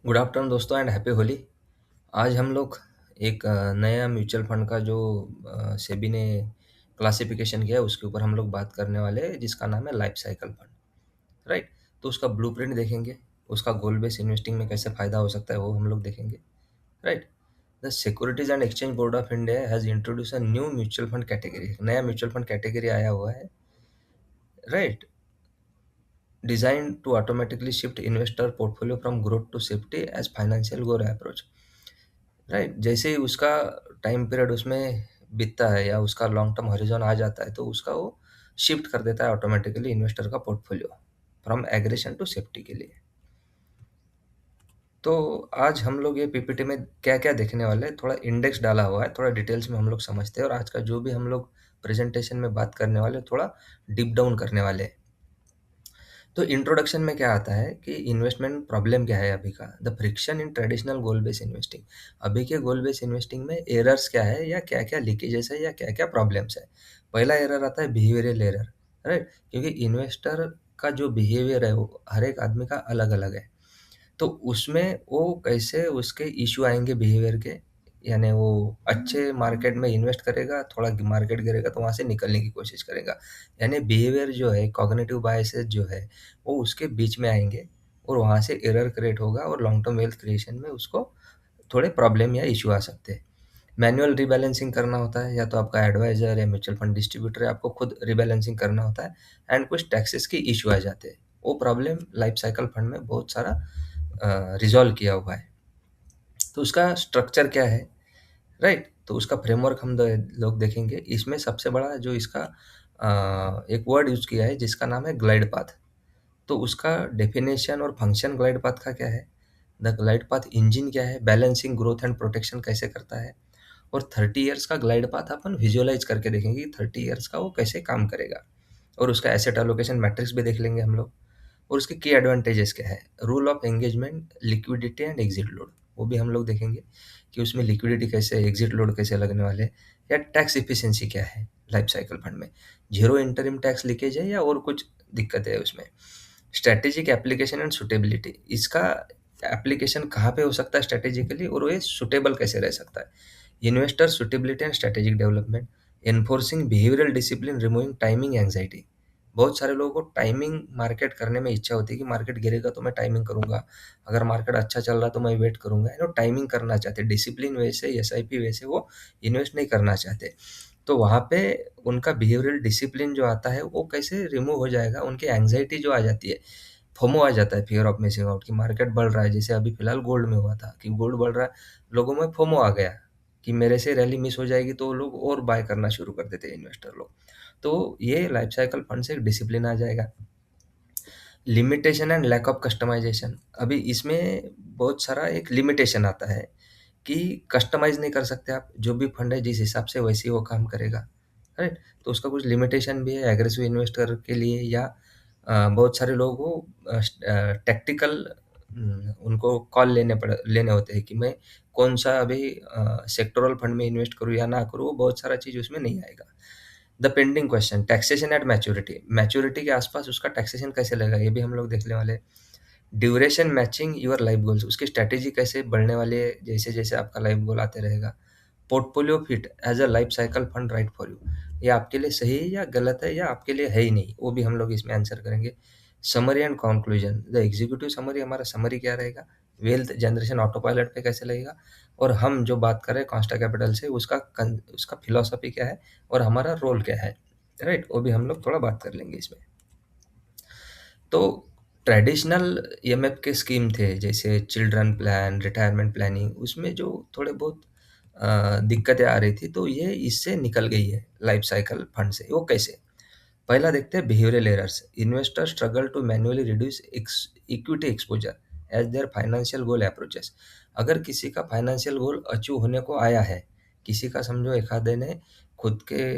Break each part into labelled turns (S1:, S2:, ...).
S1: Good afternoon दोस्तों and happy Holi. आज हम लोग एक नया म्यूचुअल फंड का जो सेबी ने क्लासिफिकेशन किया है उसके ऊपर हम लोग बात करने वाले हैं, जिसका नाम है लाइफ साइकिल फंड। राइट। तो उसका ब्लूप्रिंट देखेंगे, उसका गोल बेस्ड इन्वेस्टिंग में कैसे फायदा हो सकता है वो हम लोग देखेंगे। Right. The securities and exchange board of India has introduce a new mutual fund category. नया म्यूचुअल फंड कैटेगरी आया हुआ है। Right. Designed to automatically shift investor portfolio from growth to safety as financial goal approach। Right. जैसे ही उसका time period उसमें बीतता है या उसका लॉन्ग टर्म हॉरिजॉन आ जाता है तो उसका वो शिफ्ट कर देता है ऑटोमेटिकली इन्वेस्टर का portfolio from aggression to safety के लिए। तो आज हम लोग ये पीपीटी में क्या क्या देखने वाले हैं, थोड़ा इंडेक्स डाला हुआ है, थोड़ा डिटेल्स में हम लोग समझते हैं और आज का जो भी हम लोग प्रेजेंटेशन में बात करने वाले थोड़ा डीप डाउन करने वाले हैं। तो इंट्रोडक्शन में क्या आता है कि इन्वेस्टमेंट प्रॉब्लम क्या है अभी का, the friction in traditional goal based investing. अभी के गोल बेस्ड इन्वेस्टिंग में एरर्स क्या है या क्या क्या लीकेजेस है या क्या क्या प्रॉब्लम्स है। पहला एरर आता है बिहेवियरल एरर। राइट। क्योंकि इन्वेस्टर का जो बिहेवियर है वो हर एक आदमी का अलग अलग है। तो उसमें वो कैसे उसके इश्यू आएंगे बिहेवियर के, यानी वो अच्छे मार्केट में इन्वेस्ट करेगा, थोड़ा मार्केट गिरेगा तो वहाँ से निकलने की कोशिश करेगा। यानी बिहेवियर जो है, कॉग्निटिव बायसेस जो है वो उसके बीच में आएंगे और वहाँ से एरर क्रिएट होगा और लॉन्ग टर्म वेल्थ क्रिएशन में उसको थोड़े प्रॉब्लम या इश्यू आ सकते हैं। मैनुअल रिबैलेंसिंग करना होता है, या तो आपका एडवाइजर या म्यूचुअल फंड डिस्ट्रीब्यूटर है, आपको खुद रिबैलेंसिंग करना होता है एंड कुछ टैक्सेस की इश्यू आ जाते हैं। वो प्रॉब्लम लाइफ साइकिल फंड में बहुत सारा रिजॉल्व किया हुआ है। तो उसका स्ट्रक्चर क्या है। राइट। तो उसका फ्रेमवर्क हम लोग देखेंगे। इसमें सबसे बड़ा जो इसका एक वर्ड यूज किया है जिसका नाम है ग्लाइड पाथ। तो उसका डेफिनेशन और फंक्शन ग्लाइड पाथ का क्या है, द ग्लाइड पाथ इंजन क्या है, बैलेंसिंग ग्रोथ एंड प्रोटेक्शन कैसे करता है, और 30 ईयर्स का ग्लाइड पाथ अपन विजुअलाइज करके देखेंगे कि 30 ईयर्स का वो कैसे काम करेगा। और उसका एसेट एलोकेशन मैट्रिक्स भी देख लेंगे हम लोग। और उसके की एडवांटेजेस क्या है, rule of engagement, liquidity and exit load, वो भी हम लोग देखेंगे कि उसमें लिक्विडिटी कैसे, एग्जिट लोड कैसे लगने वाले हैं, या टैक्स इफिशिएंसी क्या है लाइफ साइकिल फंड में, जीरो इंटरिम टैक्स लीकेज है या और कुछ दिक्कत है उसमें। स्ट्रेटेजिक एप्लीकेशन एंड सुटेबिलिटी, इसका एप्लीकेशन कहाँ पे हो सकता है स्ट्रेटेजिकली और ये सुटेबल कैसे रह सकता है। Investor suitability and strategic development, enforcing behavioural discipline, removing timing anxiety. बहुत सारे लोगों को टाइमिंग मार्केट करने में इच्छा होती है कि मार्केट गिरेगा तो मैं टाइमिंग करूंगा, अगर मार्केट अच्छा चल रहा तो मैं वेट करूंगा, टाइमिंग करना चाहते, डिसिप्लिन वे से एसआईपी वे से वो इन्वेस्ट नहीं करना चाहते। तो वहाँ पे उनका बिहेवियरल डिसिप्लिन जो आता है वो कैसे रिमूव हो जाएगा, उनकी एंग्जाइटी जो आ जाती है, फोमो आ जाता है, फियर ऑफ मिसिंग आउट, कि मार्केट बढ़ रहा है, जैसे अभी फिलहाल गोल्ड में हुआ था कि गोल्ड बढ़ रहा है, लोगों में फोमो आ गया कि मेरे से रैली मिस हो जाएगी, तो लोग और बाय करना शुरू कर देते हैं इन्वेस्टर लोग। तो ये लाइफ साइकिल फंड से एक डिसिप्लिन आ जाएगा। Limitation and lack of customization, अभी इसमें बहुत सारा एक लिमिटेशन आता है कि कस्टमाइज नहीं कर सकते आप, जो भी फंड है जिस हिसाब से वैसे ही वो काम करेगा। राइट। तो उसका कुछ लिमिटेशन भी है एग्रेसिव इन्वेस्टर के लिए, या बहुत सारे लोगों को टैक्टिकल उनको कॉल लेने होते हैं कि मैं कौन सा अभी सेक्टोरल फंड में इन्वेस्ट करूँ या ना करूँ, वो बहुत सारा चीज़ उसमें नहीं आएगा। The pending question, taxation at maturity, maturity के आसपास उसका टैक्सेशन कैसे लगेगा ये भी हम लोग देखने वाले। Duration matching your life goals, उसकी स्ट्रैटेजी कैसे बढ़ने वाली है जैसे जैसे आपका लाइफ गोल आते रहेगा। Portfolio fit as a life cycle fund right for you, ये आपके लिए सही है या गलत है या आपके लिए है ही नहीं, वो भी हम लोग इसमें आंसर करेंगे। Summary and conclusion, the executive summary, हमारा समरी क्या रहेगा, वेल्थ जनरेशन ऑटो पायलट पे कैसे लगेगा, और हम जो बात कर रहे हैं कॉन्स्टा कैपिटल से उसका फिलॉसफी क्या है और हमारा रोल क्या है। राइट। वो भी हम लोग थोड़ा बात कर लेंगे इसमें। तो ट्रेडिशनल ईएमएफ के स्कीम थे जैसे चिल्ड्रन प्लान, रिटायरमेंट प्लानिंग, उसमें जो थोड़े बहुत दिक्कतें आ रही थी, तो ये इससे निकल गई है लाइफ साइकिल फंड से। वो कैसे, पहला देखते हैं behavioural errors. Investor struggle to manually reduce equity exposure as their financial goal approaches. अगर किसी का फाइनेंशियल गोल अचीव होने को आया है, किसी का समझो एक आधे ने खुद के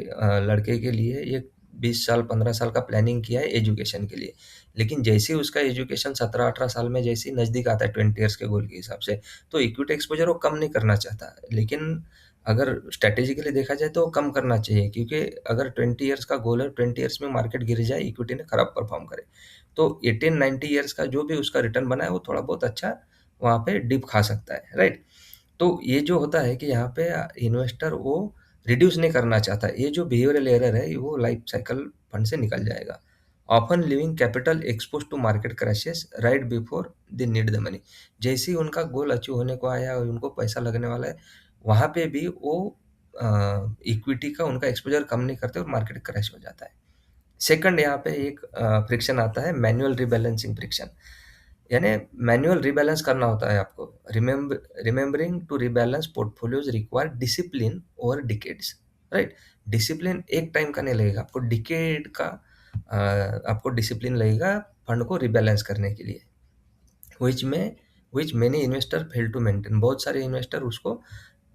S1: लड़के के लिए ये 20 साल 15 साल का प्लानिंग किया है एजुकेशन के लिए, लेकिन जैसे ही उसका एजुकेशन 17-18 साल में जैसे ही नज़दीक आता है 20 ईयर्स के गोल के हिसाब से, तो इक्विटी एक्सपोजर वो कम नहीं करना चाहता। लेकिन अगर स्ट्रैटेजिकली देखा जाए तो कम करना चाहिए, क्योंकि अगर 20 ईयर्स का गोल है, 20 ईयर्स में मार्केट गिर जाए, इक्विटी ने खराब परफॉर्म करे, तो 18-19 ईयर्स का जो भी उसका रिटर्न बना है वो थोड़ा बहुत अच्छा वहाँ पे डिप खा सकता है, राइट? तो ये जो होता है कि यहाँ पे इन्वेस्टर वो रिड्यूस नहीं करना चाहता। ये जो बिहेवियरल एरर है, वो लाइफ साइकिल फंड से निकल जाएगा। Often living capital exposed to market crashes right before they need the money. जैसे ही उनका गोल अचीव होने को आया और उनको पैसा लगने वाला है, वहाँ पे भी वो इक्विटी का उनका एक्सपोज़र कम नहीं करते और मार्केट क्रैश हो जाता है। सेकंड यहाँ पे एक फ्रिक्शन आता है, मैनुअल रिबैलेंसिंग फ्रिक्शन। यानी मैनुअल रिबैलेंस करना होता है आपको। Remembering to rebalance portfolios require discipline over decades, right? Discipline एक टाइम का नहीं लगेगा, आपको डिकेड का आपको डिसिप्लिन लगेगा फंड को रिबैलेंस करने के लिए। व्हिच में which many investor fail to maintain. बहुत सारे इन्वेस्टर उसको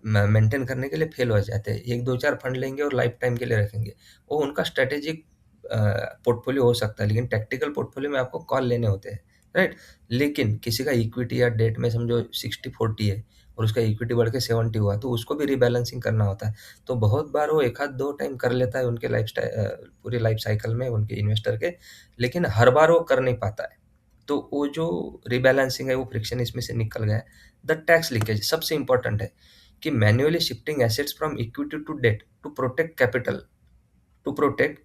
S1: मेंटेन करने के लिए फेल हो जाते हैं। एक दो चार फंड लेंगे और लाइफ टाइम के लिए रखेंगे। वो उनका स्ट्रेटेजिक पोर्टफोलियो हो सकता है, लेकिन टैक्टिकल पोर्टफोलियो में आपको कॉल लेने होते हैं, राइट? लेकिन किसी का इक्विटी या डेट में समझो 60-40 है और उसका इक्विटी बढ़ के 70 हुआ, तो उसको भी रिबैलेंसिंग करना होता है। तो बहुत बार वो एक आध दो टाइम कर लेता है उनके पूरी लाइफ साइकिल में उनके इन्वेस्टर के, लेकिन हर बार वो कर नहीं पाता है। तो वो जो रिबैलेंसिंग है, वो फ्रिक्शन इसमें से निकल गया है। द टैक्स लीकेज सबसे इंपॉर्टेंट है कि manually shifting assets from equity to debt to protect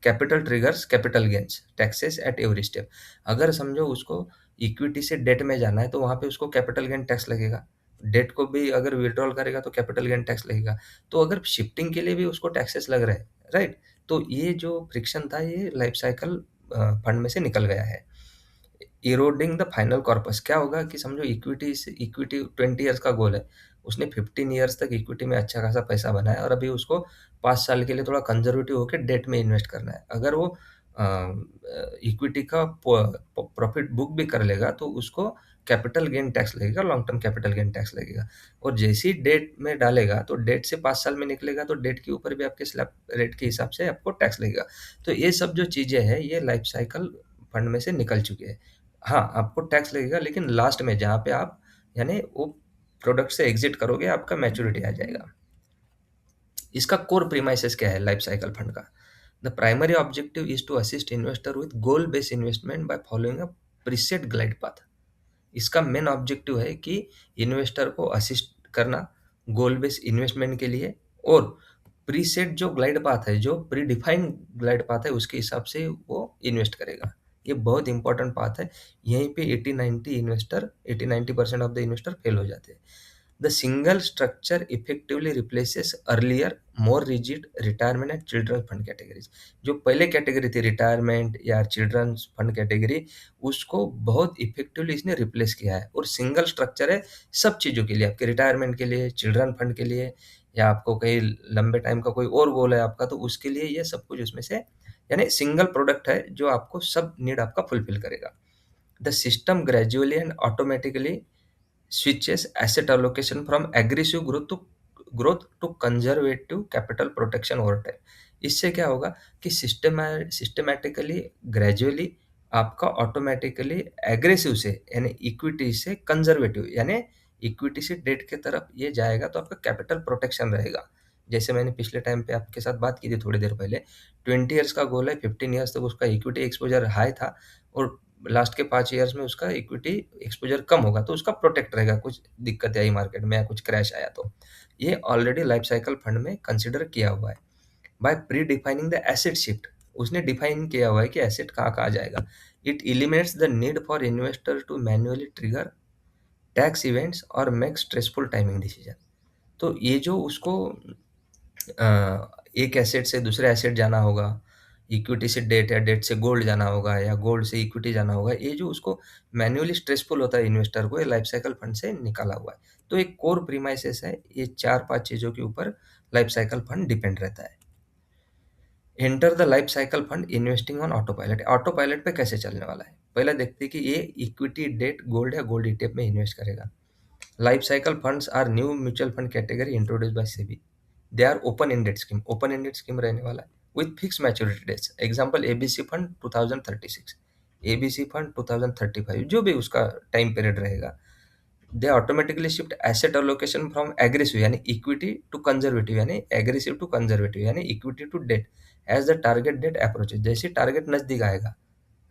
S1: capital triggers capital gains taxes at every step. अगर समझो उसको इक्विटी से डेट में जाना है, तो वहाँ पे उसको कैपिटल गेन टैक्स लगेगा। डेट को भी अगर विड्रॉल करेगा तो कैपिटल गेन टैक्स लगेगा। तो अगर शिफ्टिंग के लिए भी उसको टैक्सेस लग रहे हैं, राइट? तो ये जो फ्रिक्शन था, ये लाइफ साइकिल फंड में से निकल गया है। इरोडिंग द फाइनल कॉर्पस क्या होगा कि समझो इक्विटी 20 इयर्स का गोल है, उसने 15 इयर्स तक इक्विटी में अच्छा खासा पैसा बनाया और अभी उसको 5 साल के लिए थोड़ा कंजर्वेटिव होकर डेट में इन्वेस्ट करना है। अगर वो इक्विटी का प्रॉफिट बुक भी कर लेगा, तो उसको कैपिटल गेन टैक्स लगेगा, long term capital gain tax लगेगा। और जैसे ही डेट में डालेगा, तो डेट से 5 साल में निकलेगा, तो डेट के ऊपर भी आपके स्लैब रेट के हिसाब से आपको टैक्स लगेगा। तो ये सब जो चीज़ें हैं, ये लाइफ साइकिल फंड में से निकल चुकी है। हाँ, आपको टैक्स लगेगा, लेकिन लास्ट में जहाँ पे आप यानी वो प्रोडक्ट से एग्ज़िट करोगे, आपका मैच्योरिटी आ जाएगा। इसका कोर प्रीमाइसेस क्या है लाइफ साइकिल फंड का? The primary objective is to assist investor with goal based investment by following a preset glide path. इसका मेन ऑब्जेक्टिव है कि इन्वेस्टर को असिस्ट करना गोल बेस्ड इन्वेस्टमेंट के लिए, और प्रीसेट जो ग्लाइड पाथ है, जो प्री डिफाइंड ग्लाइड पाथ है, उसके हिसाब से वो इन्वेस्ट करेगा। ये बहुत इंपॉर्टेंट पाथ है। यहीं पे 80-90% ऑफ द इन्वेस्टर फेल हो जाते हैं। The single structure effectively replaces earlier more rigid retirement and children fund categories. जो पहले कैटेगरी थी रिटायरमेंट या चिल्ड्रन फंड कैटेगरी, उसको बहुत इफेक्टिवली इसने रिप्लेस किया है। और सिंगल स्ट्रक्चर है सब चीज़ों के लिए, आपके रिटायरमेंट के लिए, चिल्ड्रन फंड के लिए, या आपको कहीं लंबे टाइम का कोई और गोल है आपका, तो उसके लिए ये सब कुछ उसमें से यानी सिंगल प्रोडक्ट है जो आपको सब नीड आपका फुलफिल करेगा। The system gradually and automatically switches asset allocation from aggressive growth to conservative capital protection over time। इससे क्या होगा कि सिस्टमैटिकली ग्रेजुअली आपका ऑटोमेटिकली एग्रेसिव से यानी इक्विटी से कंजर्वेटिव यानी इक्विटी से डेट के तरफ ये जाएगा, तो आपका कैपिटल प्रोटेक्शन रहेगा। जैसे मैंने पिछले टाइम पे आपके साथ बात की थी थोड़ी देर पहले, 20 इयर्स का गोल है, 15 इयर्स तक उसका इक्विटी एक्सपोजर हाई था और लास्ट के 5 इयर्स में उसका इक्विटी एक्सपोज़र कम होगा, तो उसका प्रोटेक्ट रहेगा, कुछ दिक्कत आई मार्केट में या कुछ क्रैश आया तो। ये ऑलरेडी लाइफ साइकिल फंड में कंसिडर किया हुआ है। By pre defining the asset shift, उसने डिफाइन किया हुआ है कि एसेट कहाँ-कहाँ जाएगा। It eliminates the need for investor to manually trigger tax events और मेक स्ट्रेसफुल टाइमिंग डिसीजन। तो ये जो उसको एक एसेट से दूसरे एसेट जाना होगा, इक्विटी से डेट या डेट से गोल्ड जाना होगा या गोल्ड से इक्विटी जाना होगा, ये जो उसको मैन्युअली स्ट्रेसफुल होता है इन्वेस्टर को, ये लाइफ साइकिल फंड से निकाला हुआ है। तो एक कोर प्रीमाइसेस है, ये 4-5 चीज़ों के ऊपर लाइफ साइकिल फंड डिपेंड रहता है। Enter the life cycle fund investing on auto pilot. Auto pilot पे कैसे चलने वाला है? पहले देखते हैं कि ये इक्विटी, डेट, गोल्ड या गोल्ड ईटीएफ में इन्वेस्ट करेगा। Life cycle funds are new mutual fund category introduced by SEBI. They are open-ended scheme. Open-ended scheme रहने वाला है with fixed maturity dates. Example ABC fund 2036, ABC fund 2035, जो भी उसका time period रहेगा। They automatically shift asset allocation from aggressive यानी equity to conservative यानी aggressive to conservative यानी equity to debt as the target date approaches। जैसे target नजदीक आएगा,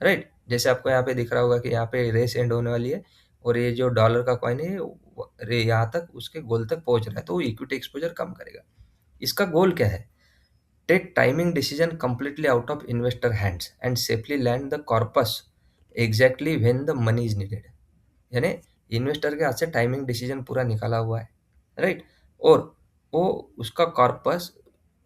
S1: राइट? जैसे आपको यहाँ पे दिख रहा होगा कि यहाँ पे रेस एंड होने वाली है और ये जो डॉलर का कॉइन है यहाँ तक उसके गोल तक पहुंच रहा है, तो वो इक्विटी एक्सपोजर कम करेगा। इसका गोल क्या है? Take timing decision completely out of investor hands and safely land the corpus exactly when the money is needed. यानी इन्वेस्टर के हाथ से टाइमिंग डिसीजन पूरा निकाला हुआ है, राइट। और वो उसका कॉर्पस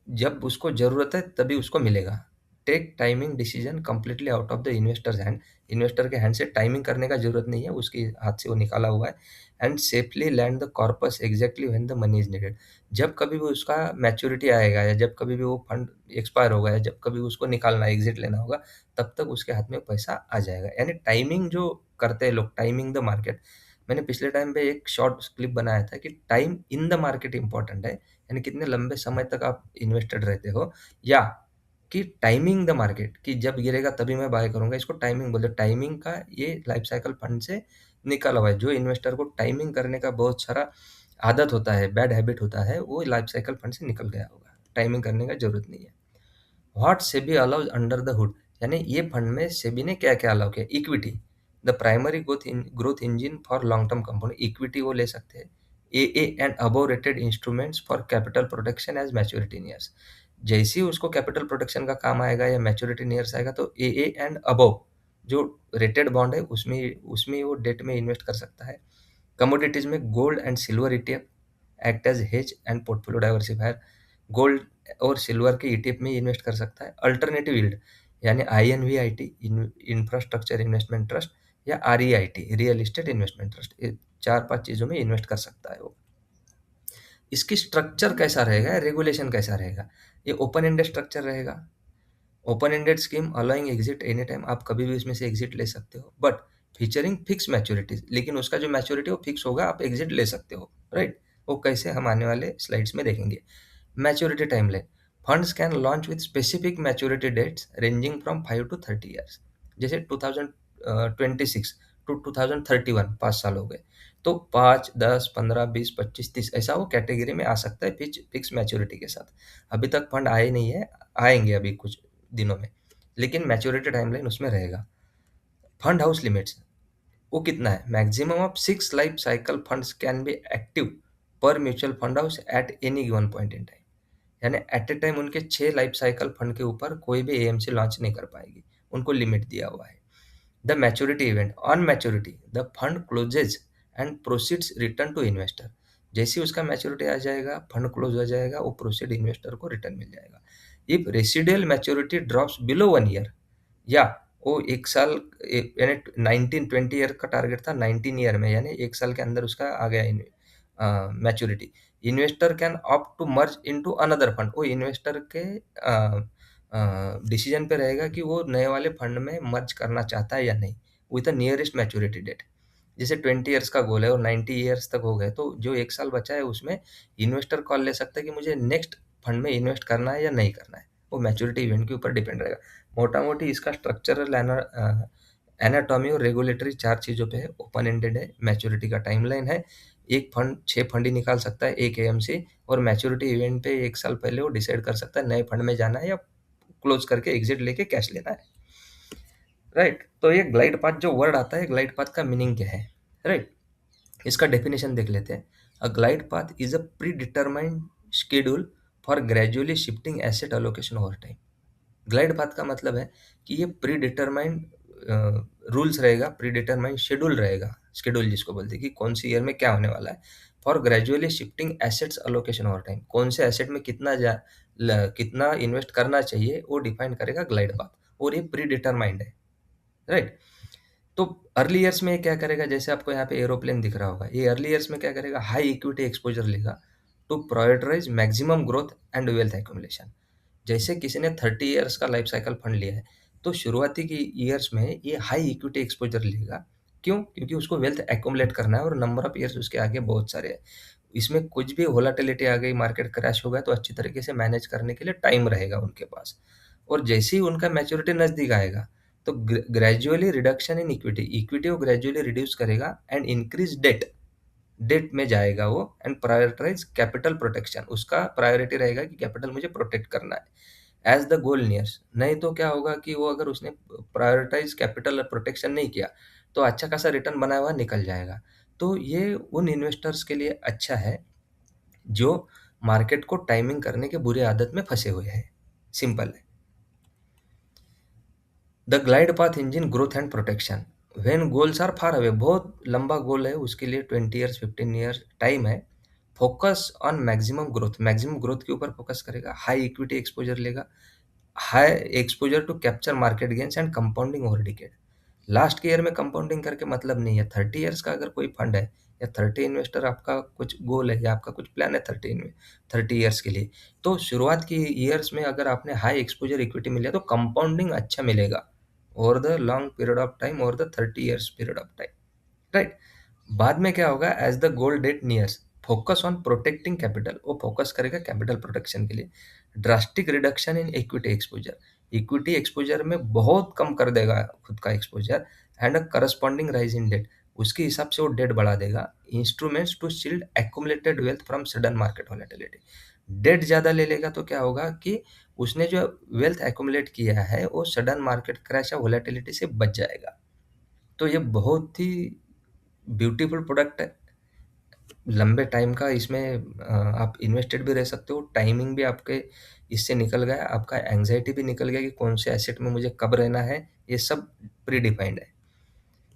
S1: जब उसको जरूरत है तभी उसको मिलेगा। Take timing decision completely out of the investors hand. Investor के हैंड से टाइमिंग करने का जरूरत नहीं है, उसके हाथ से वो निकाला हुआ है। And safely land the corpus exactly when the money is needed. जब कभी भी उसका मैच्योरिटी आएगा या जब कभी भी वो फंड एक्सपायर होगा या जब कभी उसको निकालना एग्जिट लेना होगा, तब तक उसके हाथ में पैसा आ जाएगा। यानी टाइमिंग जो करते हैं लोग, टाइमिंग द मार्केट। मैंने पिछले टाइम पे एक शॉर्ट क्लिप बनाया था कि time in the market important है, यानी कितने लंबे समय तक आप इन्वेस्टेड रहते हो, या कि टाइमिंग द मार्केट कि जब गिरेगा तभी मैं बाय करूंगा। इसको टाइमिंग बोलते हैं। टाइमिंग का ये लाइफ साइकिल फंड से निकला हुआ है। जो इन्वेस्टर को टाइमिंग करने का बहुत सारा आदत होता है, बैड हैबिट होता है, वो लाइफ साइकिल फंड से निकल गया होगा। टाइमिंग करने का जरूरत नहीं है। What SEBI allows under the hood, यानी ये फंड में सेबी ने क्या क्या अलाउ किया? Equity, the primary growth engine for long term company. Equity वो ले सकते हैं। A and above rated instruments for capital protection as maturity nears. जैसे ही उसको कैपिटल प्रोटेक्शन का काम आएगा या मैच्योरिटी नियर्स आएगा, तो ए एंड अबव जो रेटेड बॉन्ड है उसमें उसमें वो डेट में इन्वेस्ट कर सकता है। कमोडिटीज में gold and silver ETF act as hedge and portfolio diversifier. Gold और सिल्वर के ईटीएफ में इन्वेस्ट कर सकता है। अल्टरनेटिव यील्ड यानी आईएनवीआईटी, इंफ्रास्ट्रक्चर इन्वेस्टमेंट ट्रस्ट, या REIT, real estate investment trust, ये 4-5 चीज़ों में इन्वेस्ट कर सकता है वो। इसकी स्ट्रक्चर कैसा रहेगा, रेगुलेशन कैसा रहेगा? ये ओपन एंडेड स्ट्रक्चर रहेगा। Open ended scheme allowing exit any time, आप कभी भी उसमें से एग्जिट ले सकते हो, बट फीचरिंग फिक्स मैच्योरिटीज। लेकिन उसका जो मैच्योरिटी वो फिक्स होगा, आप एग्जिट ले सकते हो, राइट। वो कैसे, हम आने वाले स्लाइड्स में देखेंगे। Maturity timeline, funds can launch with specific maturity dates ranging from 5 to 30 years. जैसे 2026 टू 2031, 5 साल हो गए, तो 5, 10, 15, 20, 25, 30 ऐसा वो कैटेगरी में आ सकता है फिक्स मैच्योरिटी के साथ। अभी तक फंड आए नहीं है, आएंगे अभी कुछ दिनों में, लेकिन मैच्योरिटी टाइमलाइन उसमें रहेगा। फंड हाउस लिमिट्स, वो कितना है? Maximum of 6 life cycle funds can be active per mutual fund house at any given point in time. यानी एट ए टाइम उनके 6 लाइफ साइकिल फंड के ऊपर कोई भी एएमसी लॉन्च नहीं कर पाएगी, उनको लिमिट दिया हुआ है। The maturity event, on maturity the fund closes and proceeds return to investor. जैसे ही उसका मैच्योरिटी आ जाएगा, फंड क्लोज हो जाएगा, वो प्रोसीड इन्वेस्टर को रिटर्न मिल जाएगा। If residual maturity drops below 1 year, या वो 1 साल, यानी 19-20 ईयर का टारगेट था, 19 ईयर में यानी 1 साल के अंदर उसका आ गया maturity, investor can opt to merge into another fund. वो इन्वेस्टर के डिसीजन पे रहेगा कि वो नए वाले फंड में मर्ज करना चाहता है या नहीं, with the nearest maturity date. जैसे 20 ईयर्स का गोल है और 90 ईयर्स तक हो गए, तो जो 1 साल बचा है उसमें इन्वेस्टर कॉल ले सकता है कि मुझे नेक्स्ट फंड में इन्वेस्ट करना है या नहीं करना है। वो मैच्योरिटी इवेंट के ऊपर डिपेंड रहेगा। मोटा मोटी इसका स्ट्रक्चरल एनाटॉमी और रेगुलेटरी 4 चीज़ों पे है। ओपन एंडेड है, मैच्योरिटी का टाइमलाइन है, एक फंड 6 फंड ही निकाल सकता है, एक एएमसी, और मैच्योरिटी इवेंट पे 1 साल पहले वो डिसाइड कर सकता है नए फंड में जाना है या क्लोज करके एग्जिट लेके कैश लेना है, राइट। तो ये ग्लाइड पाथ जो वर्ड आता है, ग्लाइड पाथ का मीनिंग क्या है, राइट। इसका डेफिनेशन देख लेते हैं। A glide path is a predetermined schedule for gradually shifting asset allocation over time. Glide path का मतलब है कि ये प्री डिटरमाइंड रूल्स रहेगा, प्री डिटरमाइंड शेड्यूल रहेगा, शेड्यूल जिसको बोलते हैं कि कौन सी ईयर में क्या होने वाला है। For gradually shifting assets allocation over time, कौन से एसेट में कितना इन्वेस्ट करना चाहिए वो डिफाइन करेगा ग्लाइड पाथ, और ये प्री डिटरमाइंड है, राइट। तो अर्ली ईयर्स में ये क्या करेगा, जैसे आपको यहाँ पे एरोप्लेन दिख रहा होगा, ये अर्ली ईयर्स में क्या करेगा, हाई इक्विटी एक्सपोजर लेगा to prioritise maximum growth and wealth accumulation. जैसे किसी ने 30 ईयर्स का लाइफ साइकिल फंड लिया है, तो शुरुआती की ईयर्स में ये हाई इक्विटी एक्सपोजर लेगा। क्यों? क्योंकि उसको वेल्थ एक्यूमुलेट करना है और नंबर ऑफ ईयर्स उसके आगे बहुत सारे हैं। इसमें कुछ भी वोलाटिलिटी आ गई, मार्केट क्रैश हो गया, तो अच्छी तरीके से मैनेज करने के लिए टाइम रहेगा उनके पास। और जैसे ही उनका मैच्योरिटी नज़दीक आएगा, तो gradually reduction in equity, equity को ग्रेजुअली रिड्यूस करेगा एंड इंक्रीज डेट, डेट में जाएगा वो, एंड प्रायोरिटाइज कैपिटल प्रोटेक्शन, उसका प्रायोरिटी रहेगा कि कैपिटल मुझे प्रोटेक्ट करना है एज द गोल नियर्स। नहीं तो क्या होगा कि वो अगर उसने प्रायोरिटाइज कैपिटल प्रोटेक्शन नहीं किया, तो अच्छा खासा रिटर्न बनाया हुआ निकल जाएगा। तो ये उन इन्वेस्टर्स के लिए अच्छा है, जो मार्केट को टाइमिंग करने के बुरी आदत में फँसे हुए हैं। सिंपल है। The glide path engine growth and protection when goals are far away, बहुत लंबा गोल है, उसके लिए 20 ईयर्स 15 ईयर्स टाइम है। फोकस ऑन मैक्सिमम ग्रोथ के ऊपर फोकस करेगा, हाई इक्विटी एक्सपोजर लेगा, high exposure to capture market gains and compounding over decade. Last के ईयर में कंपाउंडिंग करके मतलब नहीं है। 30 ईयर्स का अगर कोई फंड है, या 30 इन्वेस्टर आपका कुछ गोल है, या आपका कुछ प्लान है 30 ईयर्स के लिए, तो शुरुआत की ईयर्स में अगर आपने हाई एक्सपोजर इक्विटी मिला तो कंपाउंडिंग अच्छा मिलेगा over the long period of time, over the 30 years period of time, right. बाद में क्या होगा, as the goal date nears, focus on protecting capital, वो फोकस करेगा कैपिटल प्रोटेक्शन के लिए। Drastic reduction in equity exposure, equity exposure में बहुत कम कर देगा खुद का exposure, and a corresponding rise in debt, उसके हिसाब से वो डेट बढ़ा देगा। Instruments to shield accumulated wealth from sudden market volatility, debt ज़्यादा ले लेगा तो क्या होगा कि उसने जो वेल्थ एक्यूमुलेट किया है वो सडन मार्केट क्रैश या वॉलेटिलिटी से बच जाएगा। तो ये बहुत ही ब्यूटीफुल प्रोडक्ट है। लंबे टाइम का इसमें आप इन्वेस्टेड भी रह सकते हो, टाइमिंग भी आपके इससे निकल गया, आपका एंग्जायटी भी निकल गया कि कौन से एसेट में मुझे कब रहना है, ये सब प्री डिफाइंड है।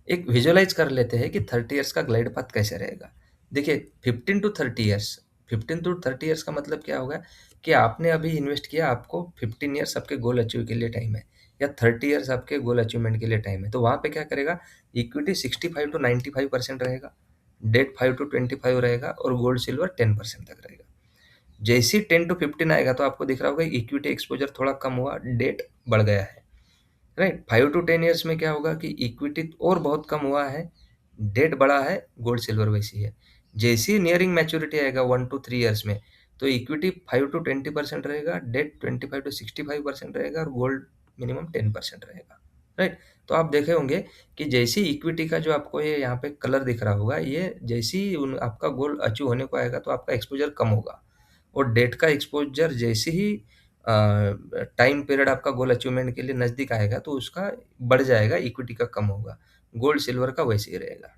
S1: एक विजुअलाइज कर लेते हैं कि 30 इयर्स का ग्लाइड पाथ कैसे रहेगा। देखिए 15 टू 30 इयर्स, 15 टू 30 इयर्स का मतलब क्या होगा कि आपने अभी इन्वेस्ट किया, आपको 15 इयर्स आपके गोल अचीव के लिए टाइम है, या 30 इयर्स आपके गोल अचीवमेंट के लिए टाइम है। तो वहाँ पे क्या करेगा, इक्विटी 65 टू 95% रहेगा, डेट 5 टू 25 रहेगा, और गोल्ड सिल्वर 10% तक रहेगा। जैसे ही 10 टू 15 आएगा तो आपको दिख रहा होगा इक्विटी एक्सपोजर थोड़ा कम हुआ, डेट बढ़ गया है, राइट। 5 टू 10 ईयर्स में क्या होगा कि इक्विटी और बहुत कम हुआ है, डेट बढ़ा है, गोल्ड सिल्वर वैसी है। जैसे ही नियरिंग मैच्योरिटी आएगा 1 टू 3 ईयर्स में, तो इक्विटी 5 टू 20% रहेगा, डेट 25 टू 65% रहेगा, और गोल्ड मिनिमम 10% रहेगा, राइट। तो आप देखे होंगे कि जैसे ही इक्विटी का जो आपको ये यहाँ पे कलर दिख रहा होगा, ये जैसे ही आपका गोल अचीव होने को आएगा तो आपका एक्सपोजर कम होगा, और डेट का एक्सपोजर जैसे ही टाइम पीरियड आपका गोल अचीवमेंट के लिए नज़दीक आएगा तो उसका बढ़ जाएगा, इक्विटी का कम होगा। गोल्ड सिल्वर का वैसे ही रहेगा।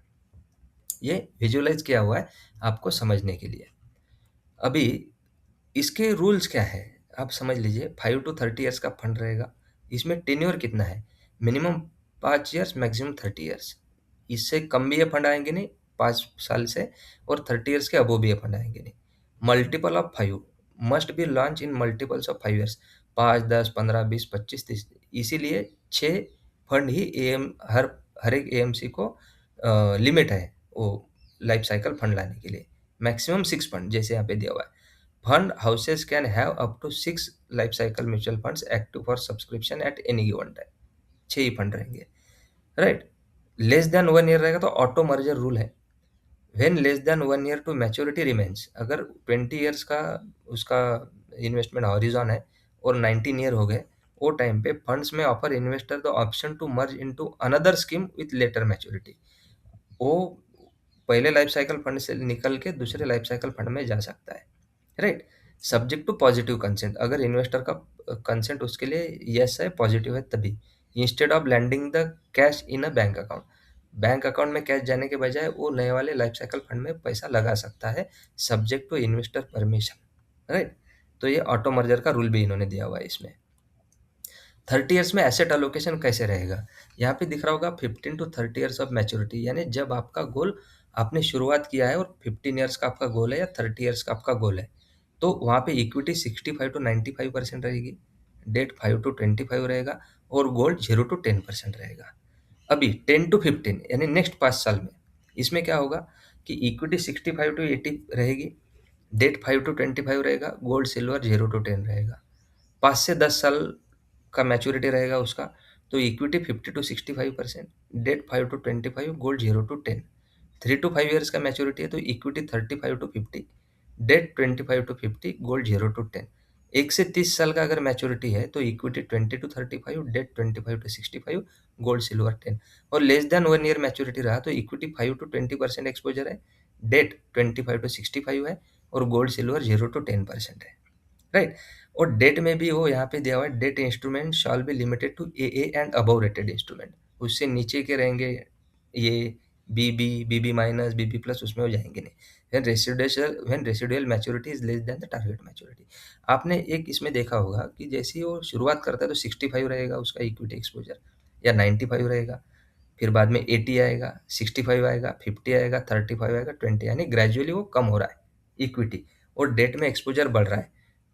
S1: ये विजुअलाइज किया हुआ है आपको समझने के लिए। अभी इसके रूल्स क्या है, आप समझ लीजिए। 5 टू 30 इयर्स का फंड रहेगा, इसमें टेन्योर कितना है, मिनिमम 5 इयर्स, मैक्सिमम 30 इयर्स। इससे कम भी ये फंड आएंगे नहीं 5 साल से, और 30 इयर्स के अबव भी ये फंड आएंगे नहीं। Multiple of 5 must be launch in multiples of 5 years, 5, 10, 15, 20, 25, 30, इसीलिए 6 फंड ही एएम हर एक एएमसी को लिमिट है वो लाइफ साइकिल फंड लाने के लिए। मैक्सिमम 6 फंड जैसे यहाँ पे दिया हुआ है। Fund houses can have up to 6 life cycle mutual funds active for subscription at any given time। 6 ही फंड रहेंगे, राइट। लेस देन 1 ईयर रहेगा तो ऑटो मर्जर रूल है। When less than 1 year to maturity remains, अगर 20 years का उसका investment horizon है और 19 ईयर हो गए, वो टाइम पे फंड्स में offer investor the option to merge into another scheme with later maturity. वो पहले लाइफ साइकिल फंड से निकल के दूसरे लाइफ साइकिल फंड में जा सकता है, right. Subject to positive consent, अगर इन्वेस्टर का कंसेंट उसके लिए यस है, पॉजिटिव है, तभी। Instead of landing the cash in a bank account, bank account में कैश जाने के बजाय वो नए वाले लाइफ साइकिल फंड में पैसा लगा सकता है, subject to investor permission, right. तो ये ऑटो मर्जर का रूल भी इन्होंने दिया हुआ है इसमें। 30 ईयर्स में एसेट एलोकेशन कैसे रहेगा, यहाँ पे दिख रहा होगा 15 टू 30 ईयर्स ऑफ मैच्योरिटी, यानी जब आपका गोल आपने शुरुआत किया है और 15 ईयर्स का आपका गोल है या 30 ईयर्स का आपका गोल है, तो वहाँ पे इक्विटी 65 टू 95% रहेगी, डेट 5 टू 25 रहेगा, और गोल्ड 0 टू 10% रहेगा। अभी 10 टू 15 यानी नेक्स्ट 5 साल में इसमें क्या होगा कि इक्विटी 65 टू 80 रहेगी, डेट 5 टू 25 रहेगा, गोल्ड सिल्वर 0 टू 10 रहेगा। 5 से 10 साल का मैच्योरिटी रहेगा उसका, तो equity 50 to 65%, debt 5 to 25, gold 0 to 10। 3 to 5 years का मैच्योरिटी है तो equity 35 to 50, debt 25 to 50, gold 0 to 10। 1 से 30 साल का अगर मैच्योरिटी है तो equity 20 to 35, debt 25 to 65, gold silver 10। और लेस देन 1 ईयर मैच्योरिटी रहा तो इक्विटी 5 टू 20% एक्सपोजर है, डेट 25 टू 65 है, और गोल्ड सिल्वर 0 टू 10% है, राइट। और डेट में भी वो यहाँ पे दिया हुआ है, debt instrument shall be limited to A and above rated instrument, उससे नीचे के रहेंगे ये बीबी, बीबी माइनस, बीबी प्लस उसमें वो जाएँगे नहीं। When residual maturity is less than the target maturity. आपने एक इसमें देखा होगा कि जैसे ही वो शुरुआत करता है तो 65 रहेगा उसका इक्विटी एक्सपोज़र या 95 रहेगा, फिर बाद में 80 आएगा, 65 आएगा, 50 आएगा, 35 आएगा, 20 यानी ग्रेजुअली वो कम हो रहा है इक्विटी और डेट में एक्सपोज़र बढ़ रहा है।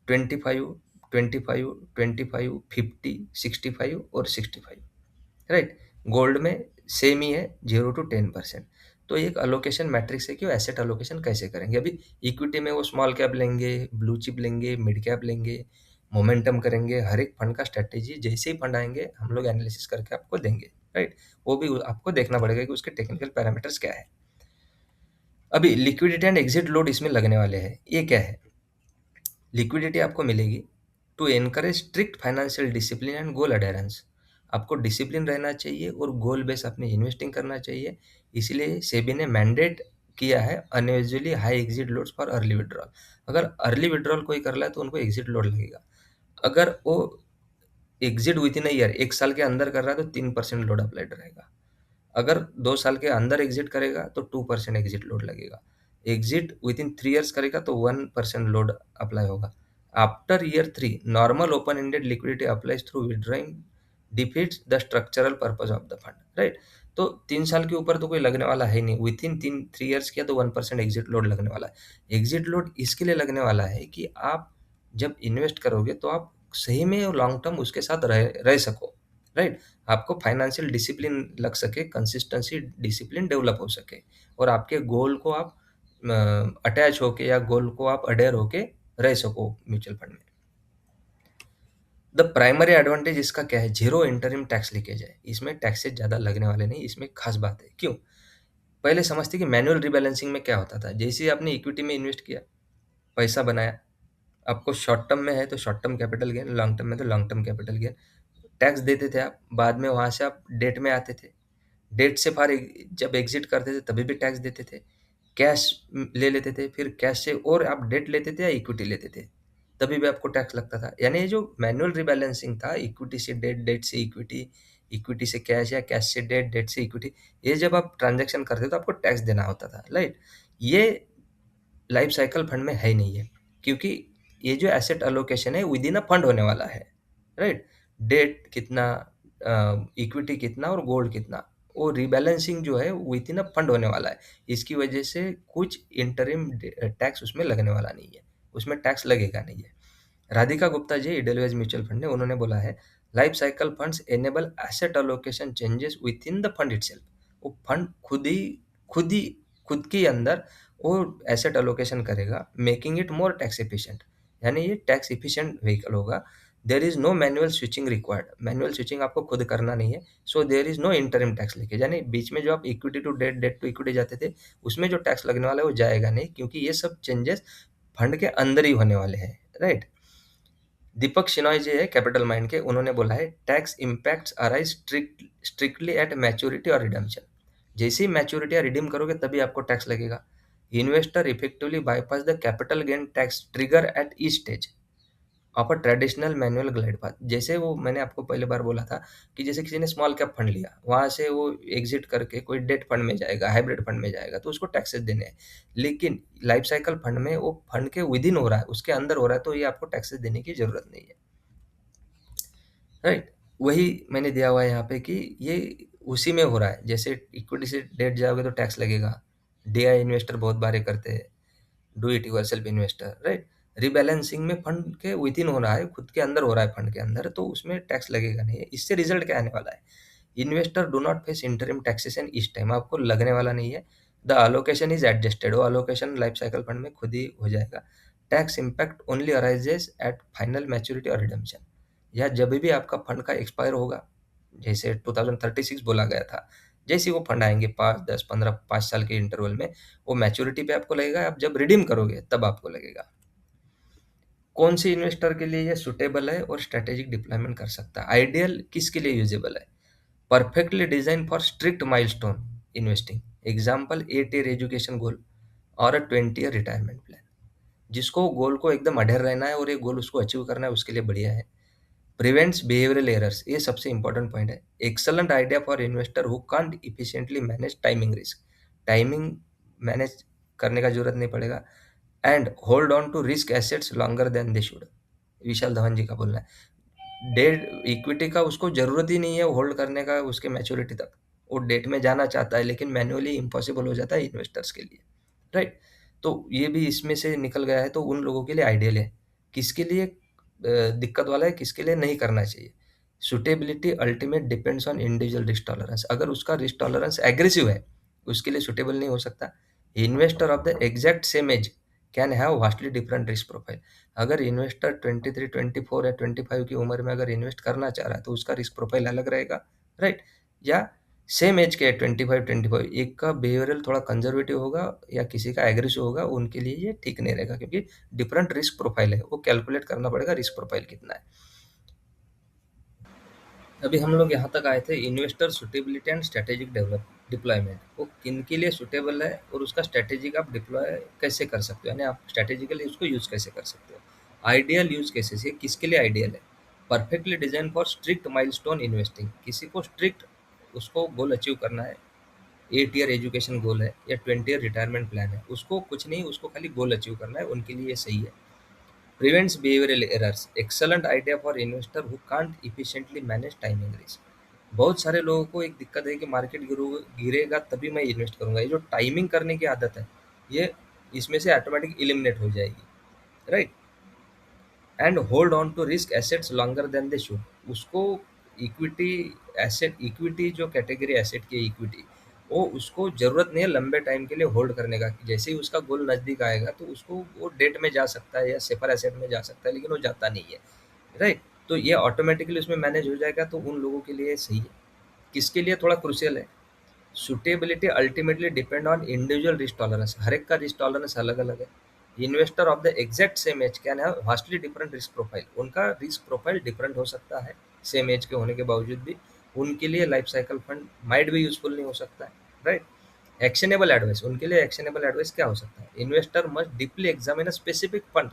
S1: 25, 25, 25, 50, 65 और 65, राइट? गोल्ड में सेम ही है 0 टू 10%। तो एक अलोकेशन मैट्रिक्स है कि वो एसेट अलोकेशन कैसे करेंगे। अभी इक्विटी में वो स्मॉल कैप लेंगे, ब्लू चिप लेंगे, मिड कैप लेंगे, मोमेंटम करेंगे, हर एक फंड का स्ट्रैटेजी जैसे ही फंड आएँगे हम लोग एनालिसिस करके आपको देंगे, राइट? वो भी आपको देखना पड़ेगा कि उसके टेक्निकल पैरामीटर्स क्या है। अभी लिक्विडिटी एंड एग्जिट लोड इसमें लगने वाले हैं। ये क्या है? लिक्विडिटी आपको मिलेगी to encourage strict financial discipline and goal adherence. आपको डिसिप्लिन रहना चाहिए और गोल बेस अपनी इन्वेस्टिंग करना चाहिए। इसलिए सेबी ने मैंडेट किया है unusually high exit loads for early withdrawal. अगर अर्ली विड्रॉल कोई कर रहा है तो उनको एग्जिट लोड लगेगा। अगर वो exit with in a year 1 साल के अंदर कर रहा है तो 3% लोड अप्लाइड रहेगा। अगर 2 साल के अंदर एग्जिट करेगा तो 2% एग्जिट लोड लगेगा। एग्जिट विदिन 3 इयर्स करेगा तो 1% लोड अप्लाई होगा। After year 3 normal open ended liquidity applies through withdrawing defeats the structural purpose of the fund, right? तो 3 साल के ऊपर तो कोई लगने वाला है नहीं। विथिन 3 इयर्स किया तो 1% एग्जिट लोड लगने वाला है। एग्जिट लोड इसके लिए लगने वाला है कि आप जब इन्वेस्ट करोगे तो आप सही में लॉन्ग टर्म उसके साथ रह सको, राइट? आपको फाइनेंशियल डिसिप्लिन लग सके, कंसिस्टेंसी डिसिप्लिन डेवलप हो सके और आपके गोल को आप अटैच होके या गोल को आप अडेयर होके रह सको म्यूचुअल फंड में। द प्राइमरी एडवांटेज इसका क्या है? ज़ीरो इंटरिम टैक्स लीकेज है। इसमें टैक्सेस ज़्यादा लगने वाले नहीं, इसमें खास बात है। क्यों? पहले समझते कि मैनुअल रिबैलेंसिंग में क्या होता था? जैसे ही आपने इक्विटी में इन्वेस्ट किया, पैसा बनाया, आपको शॉर्ट टर्म में है तो short term capital gain, long term में तो long term capital gain. Tax देते थे आप, बाद में वहाँ से आप डेट में आते थे। डेट से फार जब एग्जिट करते थे तभी भी टैक्स देते थे। कैश ले लेते थे, फिर कैश से और आप डेट लेते थे या इक्विटी लेते थे, तभी भी आपको टैक्स लगता था। यानी ये जो मैनुअल रिबैलेंसिंग था, इक्विटी से डेट, डेट से इक्विटी, इक्विटी से कैश या कैश से डेट, डेट से इक्विटी, ये जब आप ट्रांज़ैक्शन करते थे तो आपको टैक्स देना होता था, राइट? ये लाइफ साइकिल फंड में है ही नहीं है, क्योंकि ये जो एसेट अलोकेशन है विदिन अ फंड होने वाला है, राइट? डेट कितना, इक्विटी कितना और गोल्ड कितना, वो रिबैलेंसिंग जो है विद इन अ फंड होने वाला है। इसकी वजह से कुछ इंटरिम टैक्स उसमें लगने वाला नहीं है, उसमें टैक्स लगेगा नहीं है। Radhika Gupta ji Edelweiss mutual fund ने उन्होंने बोला है, life cycle funds enable asset allocation changes within the fund itself. वो फंड खुद ही खुद के अंदर वो एसेट अलोकेशन करेगा, making it more tax efficient. यानी ये टैक्स एफिशिएंट व्हीकल होगा। There is no manual switching required. Manual switching आपको खुद करना नहीं है। So there is no interim tax leakage. यानी बीच में जो आप equity to debt, debt to equity जाते थे, उसमें जो टैक्स लगने वाला है वो जाएगा नहीं, क्योंकि ये सब चेंजेस फंड के अंदर ही होने वाले हैं, राइट? दीपक शिनॉय जी है कैपिटल माइंड के, उन्होंने बोला है, tax impacts arise strictly at maturity और रिडम्पशन। जैसे ही मैच्योरिटी या रिडीम करोगे तभी आपको टैक्स लगेगा। Investor effectively bypass the capital gain tax trigger at each stage of a traditional manual glide path. जैसे वो मैंने आपको पहले बार बोला था कि जैसे किसी ने स्मॉल कैप फंड लिया, वहाँ से वो एग्जिट करके कोई डेट फंड में जाएगा, हाइब्रिड फंड में जाएगा, तो उसको टैक्सेस देने हैं। लेकिन लाइफ साइकिल फंड में वो फंड के विद इन हो रहा है, उसके अंदर हो रहा है, तो ये आपको टैक्सेस देने की ज़रूरत नहीं है, राइट? वही मैंने दिया हुआ है यहाँ पे कि ये उसी में हो रहा है। जैसे इक्विटी से डेट जाओगे तो टैक्स लगेगा। डीआई इन्वेस्टर बहुत बार ये करते हैं, do it yourself investor, right? Rebalancing में फंड के विद इन हो रहा है, खुद के अंदर हो रहा है फंड के अंदर, तो उसमें टैक्स लगेगा नहीं है। इससे रिजल्ट क्या आने वाला है? Investor do not face interim taxation इस टाइम, आपको लगने वाला नहीं है। द अलोकेशन इज एडजस्टेड, वो अलोकेशन लाइफ साइकिल फंड में खुद ही हो जाएगा। Tax impact only arises at final maturity और रिडम्पशन, या जब भी आपका फंड का एक्सपायर होगा, जैसे 2036 बोला गया था, जैसे ही वो फंड आएंगे 5, 10, 15, 5 साल के इंटरवल में, वो मैच्योरिटी पे आपको लगेगा। आप जब रिडीम करोगे तब आपको लगेगा। कौन से इन्वेस्टर के लिए ये सुटेबल है और स्ट्रेटेजिक डिप्लॉयमेंट कर सकता है? आइडियल किसके लिए यूजेबल है? Perfectly design for strict milestone investing, example 8 year education goal और 20 ईयर रिटायरमेंट प्लान। जिसको गोल को एकदम अडेर रहना है और ये गोल उसको अचीव करना है, उसके लिए बढ़िया है। प्रिवेंट्स बिहेवियरल एरर्स, ये सबसे इंपॉर्टेंट पॉइंट है। Excellent idea for investor who can't efficiently manage timing risk. Timing manage करने का जरूरत नहीं पड़ेगा। And hold on to risk assets longer than they should. Vishal Dhawan ji का बोलना है। डेट इक्विटी का उसको जरूरत ही नहीं है होल्ड करने का उसके मैच्योरिटी तक। वो डेट में जाना चाहता है लेकिन मैन्युअली इम्पॉसिबल हो जाता है इन्वेस्टर्स के लिए, राइट। तो ये भी इसमें से निकल गया है, तो उन लोगों के लिए आइडियल है। किसके लिए दिक्कत वाला है, किसके लिए नहीं करना चाहिए। Suitability ultimate depends on individual risk tolerance. अगर उसका रिस्क टॉलरेंस एग्रेसिव है, उसके लिए सुटेबल नहीं हो सकता। Investor of the exact same age can have vastly different risk profile. अगर इन्वेस्टर 23, 24 या 25 की उम्र में अगर इन्वेस्ट करना चाह रहा है तो उसका रिस्क प्रोफाइल अलग रहेगा, राइट। या सेम एज के 25, एक का बिहेवियरल थोड़ा कंजर्वेटिव होगा या किसी का एग्रेसिव होगा, उनके लिए ये ठीक नहीं रहेगा, क्योंकि डिफरेंट रिस्क प्रोफाइल है, वो कैलकुलेट करना पड़ेगा रिस्क प्रोफाइल कितना है। अभी हम लोग यहाँ तक आए थे investor suitability and strategic develop deployment, वो किन के लिए सुटेबल है और उसका स्ट्रेटेजिक आप डिप्लॉय कैसे कर सकते हो, यानी आप स्ट्रेटेजिकली उसको यूज कैसे कर सकते हो। आइडियल यूज केसेस, ये किसके लिए आइडियल है। Perfectly design for strict milestone investing, किसी को स्ट्रिक्ट उसको गोल अचीव करना है। 8 ईयर एजुकेशन गोल है या 20 ईयर रिटायरमेंट प्लान है, उसको कुछ नहीं, उसको खाली गोल अचीव करना है, उनके लिए ये सही है। Prevents behavioral errors, excellent idea for investor who can't efficiently manage timing risk। बहुत सारे लोगों को एक दिक्कत है कि मार्केट गिरेगा तभी मैं इन्वेस्ट करूंगा, ये जो टाइमिंग करने की आदत है, ये इसमें से ऑटोमेटिक इलिमिनेट हो जाएगी, right. And hold on to risk assets longer than they should. उसको इक्विटी एसेट, इक्विटी जो कैटेगरी एसेट की इक्विटी, वो उसको जरूरत नहीं है लंबे टाइम के लिए होल्ड करने का। जैसे ही उसका गोल नजदीक आएगा तो उसको वो डेट में जा सकता है या सेफर एसेट में जा सकता है, लेकिन वो जाता नहीं है, राइट। तो ये ऑटोमेटिकली उसमें मैनेज हो जाएगा, तो उन लोगों के लिए सही है। किसके लिए थोड़ा क्रुशियल है। Suitability ultimately depend on individual risk tolerance, हर एक का रिस्क टॉलरेंस अलग अलग है। Investor of the exact same age can have vastly different risk profile, उनका रिस्क प्रोफाइल डिफरेंट हो सकता है सेम एज के होने के बावजूद भी। उनके लिए लाइफ साइकिल फंड माइट भी यूजफुल नहीं हो सकता है, राइट। एक्शनेबल एडवाइस, उनके लिए एक्शनेबल एडवाइस क्या हो सकता है। Investor must deeply examine a specific fund,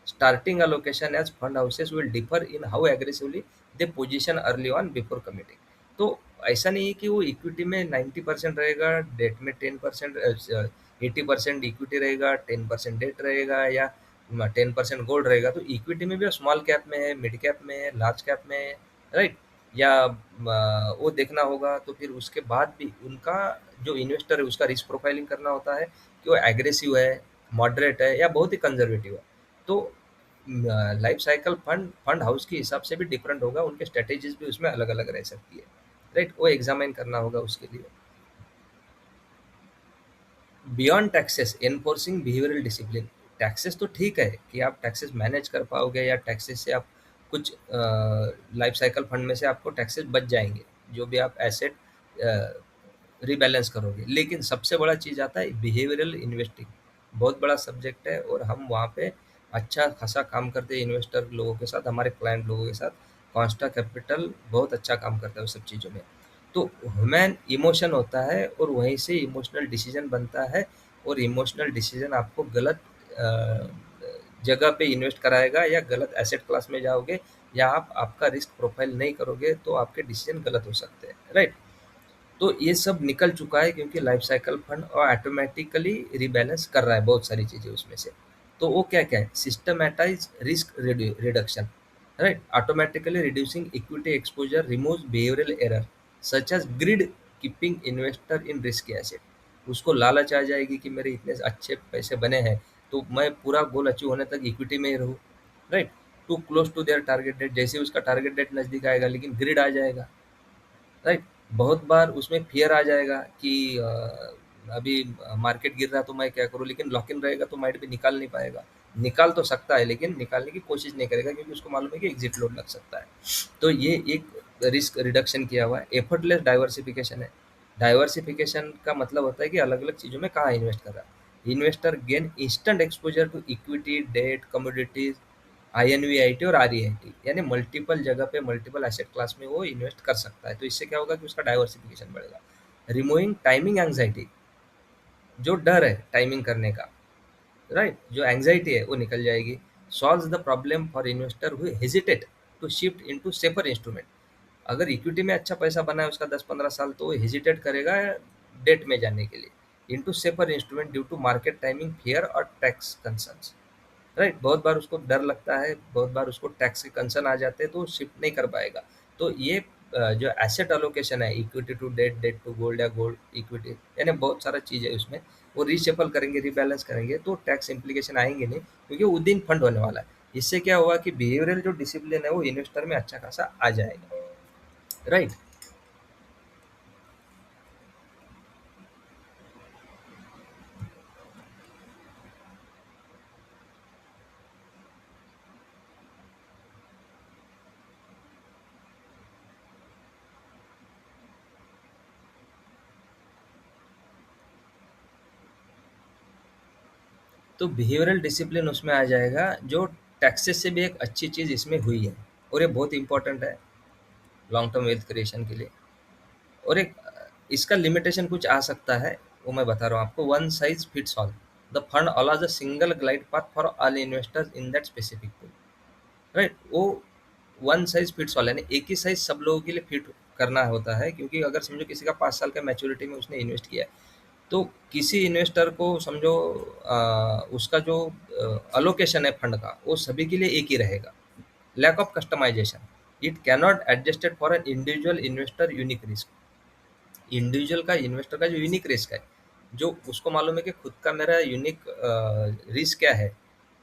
S1: starting allocation as fund houses will differ in how aggressively they position early on before committing. तो ऐसा नहीं है कि वो इक्विटी में 90% रहेगा, डेट में 10%, 80% इक्विटी रहेगा, 10% डेट रहेगा, या 10% गोल्ड रहेगा। तो इक्विटी में भी स्मॉल कैप में है, मिड कैप में है, लार्ज कैप में है, राइट। या वो देखना होगा। तो फिर उसके बाद भी उनका जो इन्वेस्टर है उसका रिस्क प्रोफाइलिंग करना होता है कि वो एग्रेसिव है, मॉडरेट है, या बहुत ही कंजर्वेटिव है। तो life cycle fund fund house के हिसाब से भी डिफरेंट होगा, उनके स्ट्रेटेजीज भी उसमें अलग अलग रह सकती है, राइट। वो एग्जामिन करना होगा उसके लिए। Beyond taxes enforcing behavioural discipline. Taxes तो ठीक है कि आप टैक्सेस मैनेज कर पाओगे, या टैक्सेस से आप कुछ लाइफ साइकिल फंड में से आपको टैक्सेस बच जाएंगे जो भी आप एसेट रिबैलेंस करोगे। लेकिन सबसे बड़ा चीज़ आता है बिहेवियरल इन्वेस्टिंग, बहुत बड़ा सब्जेक्ट है, और हम वहाँ पे अच्छा खासा काम करते हैं इन्वेस्टर लोगों के साथ, हमारे क्लाइंट लोगों के साथ। कॉन्स्टा कैपिटल बहुत अच्छा काम करता है उस सब चीज़ों में। तो ह्यूमन इमोशन होता है और वहीं से इमोशनल डिसीजन बनता है, और इमोशनल डिसीजन आपको गलत जगह पे इन्वेस्ट कराएगा, या गलत एसेट क्लास में जाओगे, या आप आपका रिस्क प्रोफाइल नहीं करोगे तो आपके डिसीजन गलत हो सकते हैं, राइट। तो ये सब निकल चुका है क्योंकि लाइफ साइकिल फंड और ऑटोमेटिकली रिबैलेंस कर रहा है बहुत सारी चीज़ें उसमें से। तो वो क्या क्या है, systematise risk reduction, right. Automatically reducing equity exposure remove behavioural error such as greed, keeping investor in risk asset. उसको लालच आ जाएगी कि मेरे इतने अच्छे पैसे बने हैं तो मैं पूरा गोल अचीव होने तक इक्विटी में ही रहूँ, right. Too close to their target date, जैसे ही उसका टारगेट डेट नज़दीक आएगा लेकिन ग्रिड आ जाएगा, राइट। बहुत बार उसमें फियर आ जाएगा कि अभी मार्केट गिर रहा है तो मैं क्या करूँ, लेकिन लॉक इन रहेगा तो माइट भी निकाल नहीं पाएगा। निकाल तो सकता है लेकिन निकालने की कोशिश नहीं करेगा क्योंकि उसको मालूम है कि एग्जिट लोड लग सकता है। तो ये एक रिस्क रिडक्शन किया हुआ है। एफर्टलेस डाइवर्सिफिकेशन है। डाइवर्सिफिकेशन का मतलब होता है कि अलग अलग चीज़ों में कहाँ इन्वेस्ट कर रहा है। Investor gain instant exposure to equity, debt, commodities, INVIT और आरईआईटी, यानी मल्टीपल जगह पे मल्टीपल एसेट क्लास में वो इन्वेस्ट कर सकता है। तो इससे क्या होगा कि उसका डाइवर्सिफिकेशन बढ़ेगा। रिमूविंग टाइमिंग एंग्जाइटी, जो डर है टाइमिंग करने का, राइट, जो एंग्जाइटी है वो निकल जाएगी। Solve the problem for investor who hesitate to shift into safer instrument. अगर इक्विटी में अच्छा पैसा बना है उसका 10-15 साल, तो वो हेजिटेट करेगा डेट में जाने के लिए, into safer instrument due to market timing, fear और टैक्स कंसर्न्स। राइट, बहुत बार उसको डर लगता है, बहुत बार उसको टैक्स के कंसर्न आ जाते हैं, तो शिफ्ट नहीं कर पाएगा। तो ये जो एसेट अलोकेशन है, equity to debt, debt to gold या गोल्ड इक्विटी, यानी बहुत सारा चीज़ है उसमें, वो रीशफल करेंगे, रिबैलेंस करेंगे, तो टैक्स इंप्लीकेशन आएंगे नहीं, क्योंकि विदिन फंड होने वाला है। इससे क्या हुआ कि बिहेवियरल जो डिसिप्लिन है वो इन्वेस्टर में अच्छा खासा आ जाएगा। राइट। तो बिहेवियरल डिसिप्लिन उसमें आ जाएगा, जो टैक्सेस से भी एक अच्छी चीज़ इसमें हुई है, और ये बहुत इंपॉर्टेंट है लॉन्ग टर्म वेल्थ क्रिएशन के लिए। और एक इसका लिमिटेशन कुछ आ सकता है, वो मैं बता रहा हूँ आपको। One size fits all, the fund allows a single glide path for all investors in that specific pool. Right, वो वन साइज फिट्स ऑल, यानी एक ही साइज सब लोगों के लिए फिट करना होता है, क्योंकि अगर समझो किसी का 5 साल का मैच्योरिटी में उसने इन्वेस्ट किया है, तो किसी इन्वेस्टर को समझो उसका जो अलोकेशन है फंड का, वो सभी के लिए एक ही रहेगा। Lack of customisation, it cannot adjusted for an individual investor unique risk. Individual का, इन्वेस्टर का जो यूनिक रिस्क है, जो उसको मालूम है कि खुद का मेरा यूनिक रिस्क क्या है,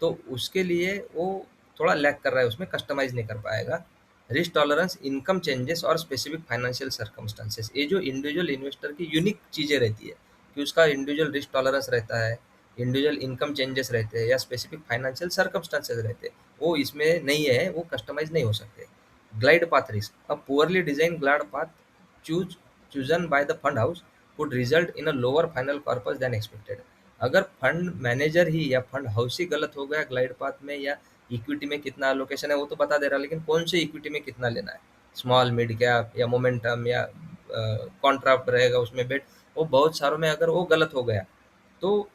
S1: तो उसके लिए वो थोड़ा लैक कर रहा है, उसमें कस्टमाइज नहीं कर पाएगा। रिस्क टॉलरेंस, इनकम चेंजेस और स्पेसिफिक फाइनेंशियल सर्कमस्टांसेस, ये जो इंडिविजुअल इन्वेस्टर की यूनिक चीज़ें रहती है, कि उसका इंडिविजुअल रिस्क टॉलरेंस रहता है, इंडिविजुअल इनकम चेंजेस रहते हैं, या स्पेसिफिक फाइनेंशियल सर्कमस्टांसेस रहते हैं, वो इसमें नहीं है, वो कस्टमाइज नहीं हो सकते। Glide path risk, a poorly design glide path choose chosen by the fund house could result in a lower final corpus than expected। अगर फंड मैनेजर ही या फंड हाउस ही गलत हो गया ग्लाइड पाथ में, या इक्विटी में कितना अलोकेशन है वो तो बता दे रहा है, लेकिन कौन से इक्विटी में कितना लेना है, स्मॉल मिड कैप या मोमेंटम या कॉन्ट्रैक्ट रहेगा उसमें बेट, वो बहुत सारों में अगर वो गलत हो गया, तो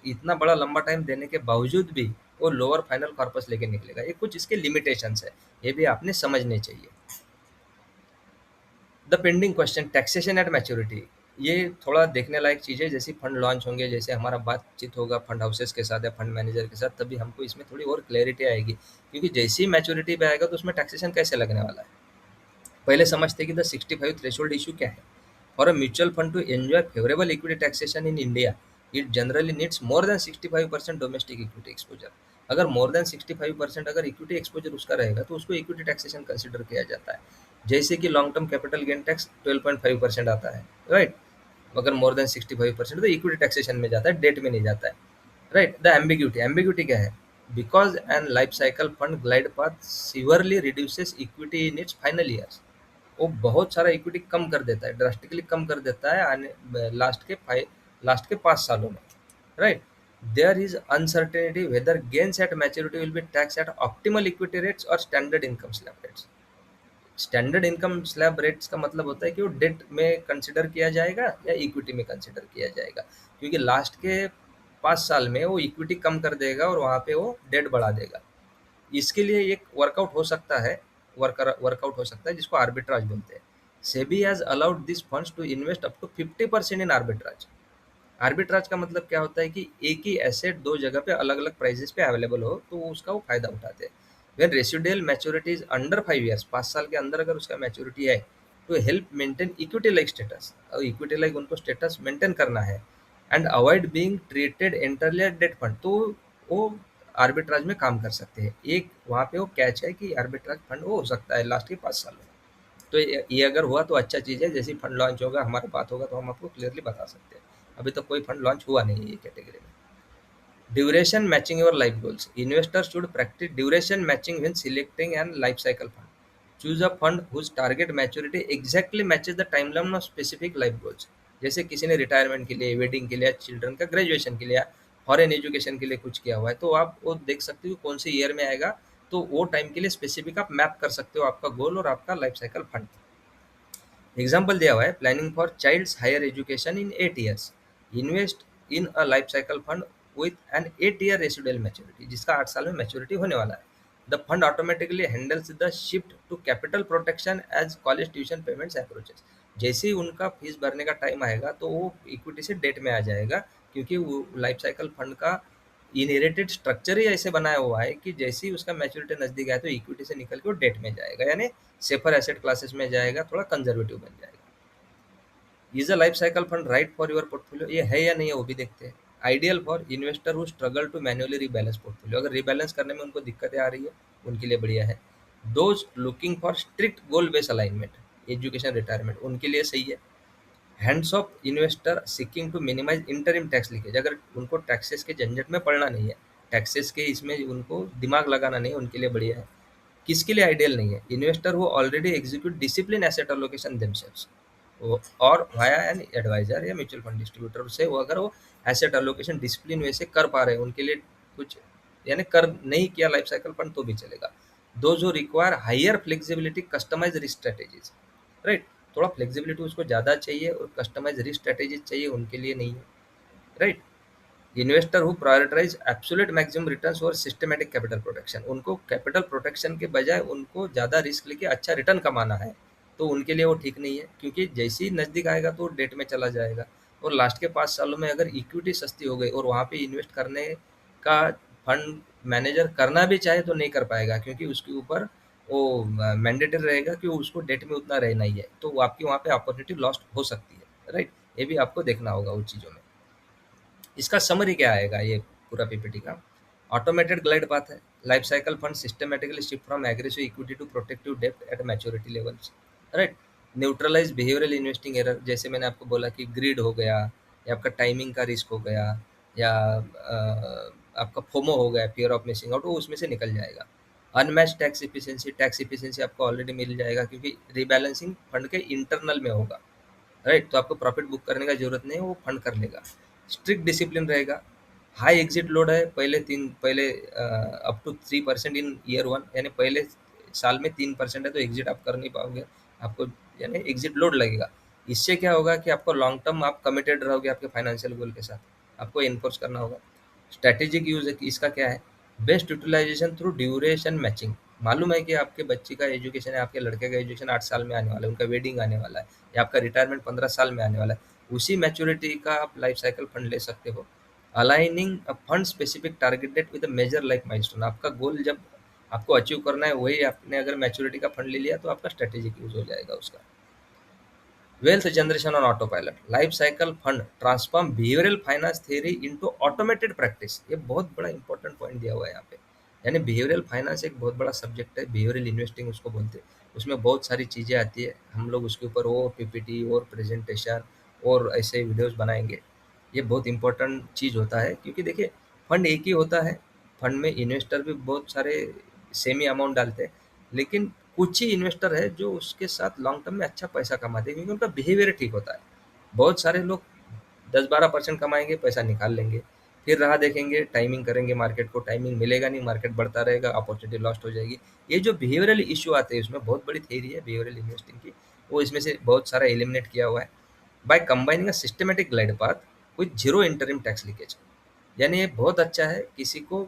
S1: इतना बड़ा लंबा टाइम देने के बावजूद भी वो लोअर फाइनल कॉर्पस लेके निकलेगा। ये कुछ इसके लिमिटेशंस है, ये भी आपने समझने चाहिए। The pending question, taxation at maturity, ये थोड़ा देखने लायक चीज़ है। जैसे फंड लॉन्च होंगे, जैसे हमारा बातचीत होगा फंड हाउसेस के साथ या फंड मैनेजर के साथ, तभी हमको इसमें थोड़ी और क्लैरिटी आएगी, क्योंकि जैसे ही मैच्योरिटी पे आएगा तो उसमें टैक्सेशन कैसे लगने वाला है। पहले समझते हैं कि द 65 थ्रेशोल्ड इशू क्या है। For a mutual fund to enjoy favourable equity taxation in India, it generally needs more than 65% domestic equity exposure. अगर मोर देन 65% अगर इक्विटी एक्सपोजर उसका रहेगा, तो उसको इक्विटी टैक्सेशन कंसिडर किया जाता है। जैसे कि long term capital gain tax 12.5% आता है, राइट। अगर मोर देन 65% तो इक्विटी टैक्सेशन में जाता है, डेट में नहीं जाता है। राइट। द एम्बिग्यूटी, एम्बिग्यूटी क्या है? Because an life cycle fund glide path severely reduces equity in its final years, वो बहुत सारा इक्विटी कम कर देता है, ड्रास्टिकली कम कर देता है आने लास्ट के 5 सालों में। Right. There is uncertainty whether gains at maturity will be tax at optimal equity rates और standard income slab rates. Standard income slab rates का मतलब होता है कि वो डेट में कंसिडर किया जाएगा या इक्विटी में कंसिडर किया जाएगा, क्योंकि लास्ट के 5 साल में वो इक्विटी कम कर देगा और वहाँ पे वो डेट बढ़ा देगा। इसके लिए एक वर्कआउट हो सकता है, वर्कआउट हो सकता है जिसको आर्बिट्राज बोलते हैं। SEBI has allowed this funds to invest up to 50% in arbitrage. Arbitrage का मतलब क्या होता है कि एक ही एसेट दो जगह पे अलग अलग प्राइसेस पे अवेलेबल हो, तो वो उसका वो फायदा उठाते हैं। When residual maturity is under 5 years, 5 साल के अंदर अगर उसका मैच्योरिटी है, to help maintain equity like status, और इक्विटी लाइक उनको स्टेटस मेंटेन करना है, and avoid being treated entirely at debt fund, तो वो आर्बिट्राज में काम कर सकते हैं। एक वहाँ पे वो कैच है कि आर्बिट्राज फंड वो हो सकता है लास्ट के 5 साल में। तो ये अगर हुआ तो अच्छा चीज़ है, जैसे फंड लॉन्च होगा, हमारा बात होगा, तो हम आपको क्लियरली बता सकते हैं। अभी तो कोई फंड लॉन्च हुआ नहीं है ये कैटेगरी में। Duration matching your life goals, investor should practice duration matching when selecting an life cycle fund. Choose a fund whose target maturity exactly matches the timeline of specific life goals. जैसे किसी ने retirement के लिए, wedding के लिए, children का graduation के लिए, फॉरेन एजुकेशन के लिए कुछ किया हुआ है, तो आप वो देख सकते हो कौन से ईयर में आएगा, तो वो टाइम के लिए स्पेसिफिक आप मैप कर सकते हो आपका गोल और आपका लाइफ साइकिल फंड। एग्जाम्पल दिया हुआ है, planning for child's higher education in 8 years, invest in a life cycle fund with an 8 year residual maturity, जिसका 8 साल में मैच्योरिटी होने वाला है। The fund automatically handles the shift to capital protection as college tuition payments approaches. जैसे ही उनका fees भरने का टाइम आएगा तो वो इक्विटी से डेट में आ जाएगा, क्योंकि वो लाइफ साइकिल फंड का इनहेरिटेड स्ट्रक्चर ही ऐसे बनाया हुआ है कि जैसे ही उसका मैच्योरिटी नजदीक आए तो इक्विटी से निकल के वो डेट में जाएगा, यानी सेफर एसेट क्लासेस में जाएगा, थोड़ा कंजर्वेटिव बन जाएगा। Is a life cycle fund right for your portfolio, ये है या नहीं है वो भी देखते हैं। Ideal for investor who struggle to manually rebalance portfolio, अगर रीबैलेंस करने में उनको दिक्कतें आ रही है उनके लिए बढ़िया है। Those looking for strict goal based alignment education retirement उनके लिए सही है। Hands off investor seeking to minimise interim tax leakage, अगर उनको टैक्सेस के झंझट में पड़ना नहीं है, टैक्सेस के इसमें उनको दिमाग लगाना नहीं है, उनके लिए बढ़िया है। किसके लिए आइडियल नहीं है? इन्वेस्टर वो already execute discipline asset allocation themselves, और वाया एन एडवाइजर या म्यूचुअल फंड डिस्ट्रीब्यूटर से वो अगर वो एसेट एलोकेशन डिसिप्लिन वैसे कर पा रहे हैं, उनके लिए कुछ, यानी कर नहीं किया लाइफ साइकिल फंड तो भी चलेगा। दो जो require higher flexibility customise risk strategies, right, थोड़ा फ्लेक्सिबिलिटी उसको ज़्यादा चाहिए और कस्टमाइज रिस्क स्ट्रेटेजीज चाहिए, उनके लिए नहीं है, right. Investor who prioritize absolute maximum returns और सिस्टमैटिक कैपिटल प्रोटेक्शन, उनको कैपिटल प्रोटेक्शन के बजाय उनको ज़्यादा रिस्क लेके अच्छा रिटर्न कमाना है, तो उनके लिए वो ठीक नहीं है, क्योंकि जैसे ही नज़दीक आएगा तो डेट में चला जाएगा। और लास्ट के 5 सालों में अगर इक्विटी सस्ती हो गई और वहाँ पे इन्वेस्ट करने का फंड मैनेजर करना भी चाहे तो नहीं कर पाएगा, क्योंकि उसके ऊपर वो मैंडेटरी रहेगा कि उसको डेट में उतना रहना ही है, तो वो आपकी वहाँ पे अपॉर्चुनिटी लॉस्ट हो सकती है, राइट। ये भी आपको देखना होगा उन चीज़ों में। इसका समरी क्या आएगा ये पूरा पीपीटी का? ऑटोमेटेड ग्लाइड पाथ है, life cycle fund systematically shift from aggressive equity to protective depth at maturity levels, right. Neutralize behavioural investing error, जैसे मैंने आपको बोला कि ग्रीड हो गया, या आपका टाइमिंग का रिस्क हो गया, या आपका फोमो हो गया, फियर ऑफ मिसिंग आउट, वो उसमें से निकल जाएगा। अनमैच टैक्स इफिशिएंसी आपको ऑलरेडी मिल जाएगा, क्योंकि रिबैलेंसिंग फंड के इंटरनल में होगा, राइट, तो आपको प्रॉफिट बुक करने का जरूरत नहीं है, वो फंड कर लेगा। स्ट्रिक्ट डिसिप्लिन रहेगा। हाई एग्जिट लोड है, पहले up to 3% in year one, यानी पहले साल में 3% है तो एग्जिट आप कर नहीं पाओगे, आपको यानी एग्जिट लोड लगेगा। इससे क्या होगा कि आपको लॉन्ग टर्म आप कमिटेड रहोगे आपके फाइनेंशियल गोल के साथ, आपको इन्फोर्स करना होगा। स्ट्रैटेजिक यूज है कि इसका क्या है? Best utilisation through duration matching, मालूम है कि आपके बच्चे का एजुकेशन है, आपके लड़के का एजुकेशन 8 साल में आने वाला है, उनका वेडिंग आने वाला है, या आपका रिटायरमेंट 15 साल में आने वाला है, उसी मैच्योरिटी का आप लाइफ साइकिल फंड ले सकते हो। Aligning a fund specific target date with major life milestone, आपका गोल जब आपको अचीव करना है वही आपने अगर मैच्योरिटी का फंड ले लिया तो आपका स्ट्रेटेजिक यूज हो जाएगा उसका। Wealth generation on auto pilot, life cycle fund transform behavioural finance theory into automated practice, ये बहुत बड़ा इंपॉर्टेंट पॉइंट दिया हुआ है यहाँ पे। यानी बिहेवियरल फाइनेंस एक बहुत बड़ा सब्जेक्ट है, बिहेवियरल इन्वेस्टिंग उसको बोलते हैं, उसमें बहुत सारी चीज़ें आती है, हम लोग उसके ऊपर और पीपीटी और प्रेजेंटेशन और ऐसे वीडियोस बनाएंगे। ये बहुत इंपॉर्टेंट चीज़ होता है, क्योंकि देखिए फंड एक ही होता है, फंड में इन्वेस्टर भी बहुत सारे सेम ही अमाउंट डालते हैं, लेकिन कुछ ही इन्वेस्टर है जो उसके साथ लॉन्ग टर्म में अच्छा पैसा कमाते हैं, क्योंकि उनका बिहेवियर ठीक होता है। बहुत सारे लोग 10-12% कमाएंगे, पैसा निकाल लेंगे, फिर राह देखेंगे, टाइमिंग करेंगे, मार्केट को टाइमिंग मिलेगा नहीं, मार्केट बढ़ता रहेगा, अपॉर्चुनिटी लॉस्ट हो जाएगी। ये जो बिहेवियरल इशू आते हैं उसमें बहुत बड़ी थ्योरी है बिहेवियरल इन्वेस्टिंग की, वो इसमें से बहुत सारा एलिमिनेट किया हुआ है। By combining a systematic glide path with zero interim tax leakage, यानी ये बहुत अच्छा है किसी को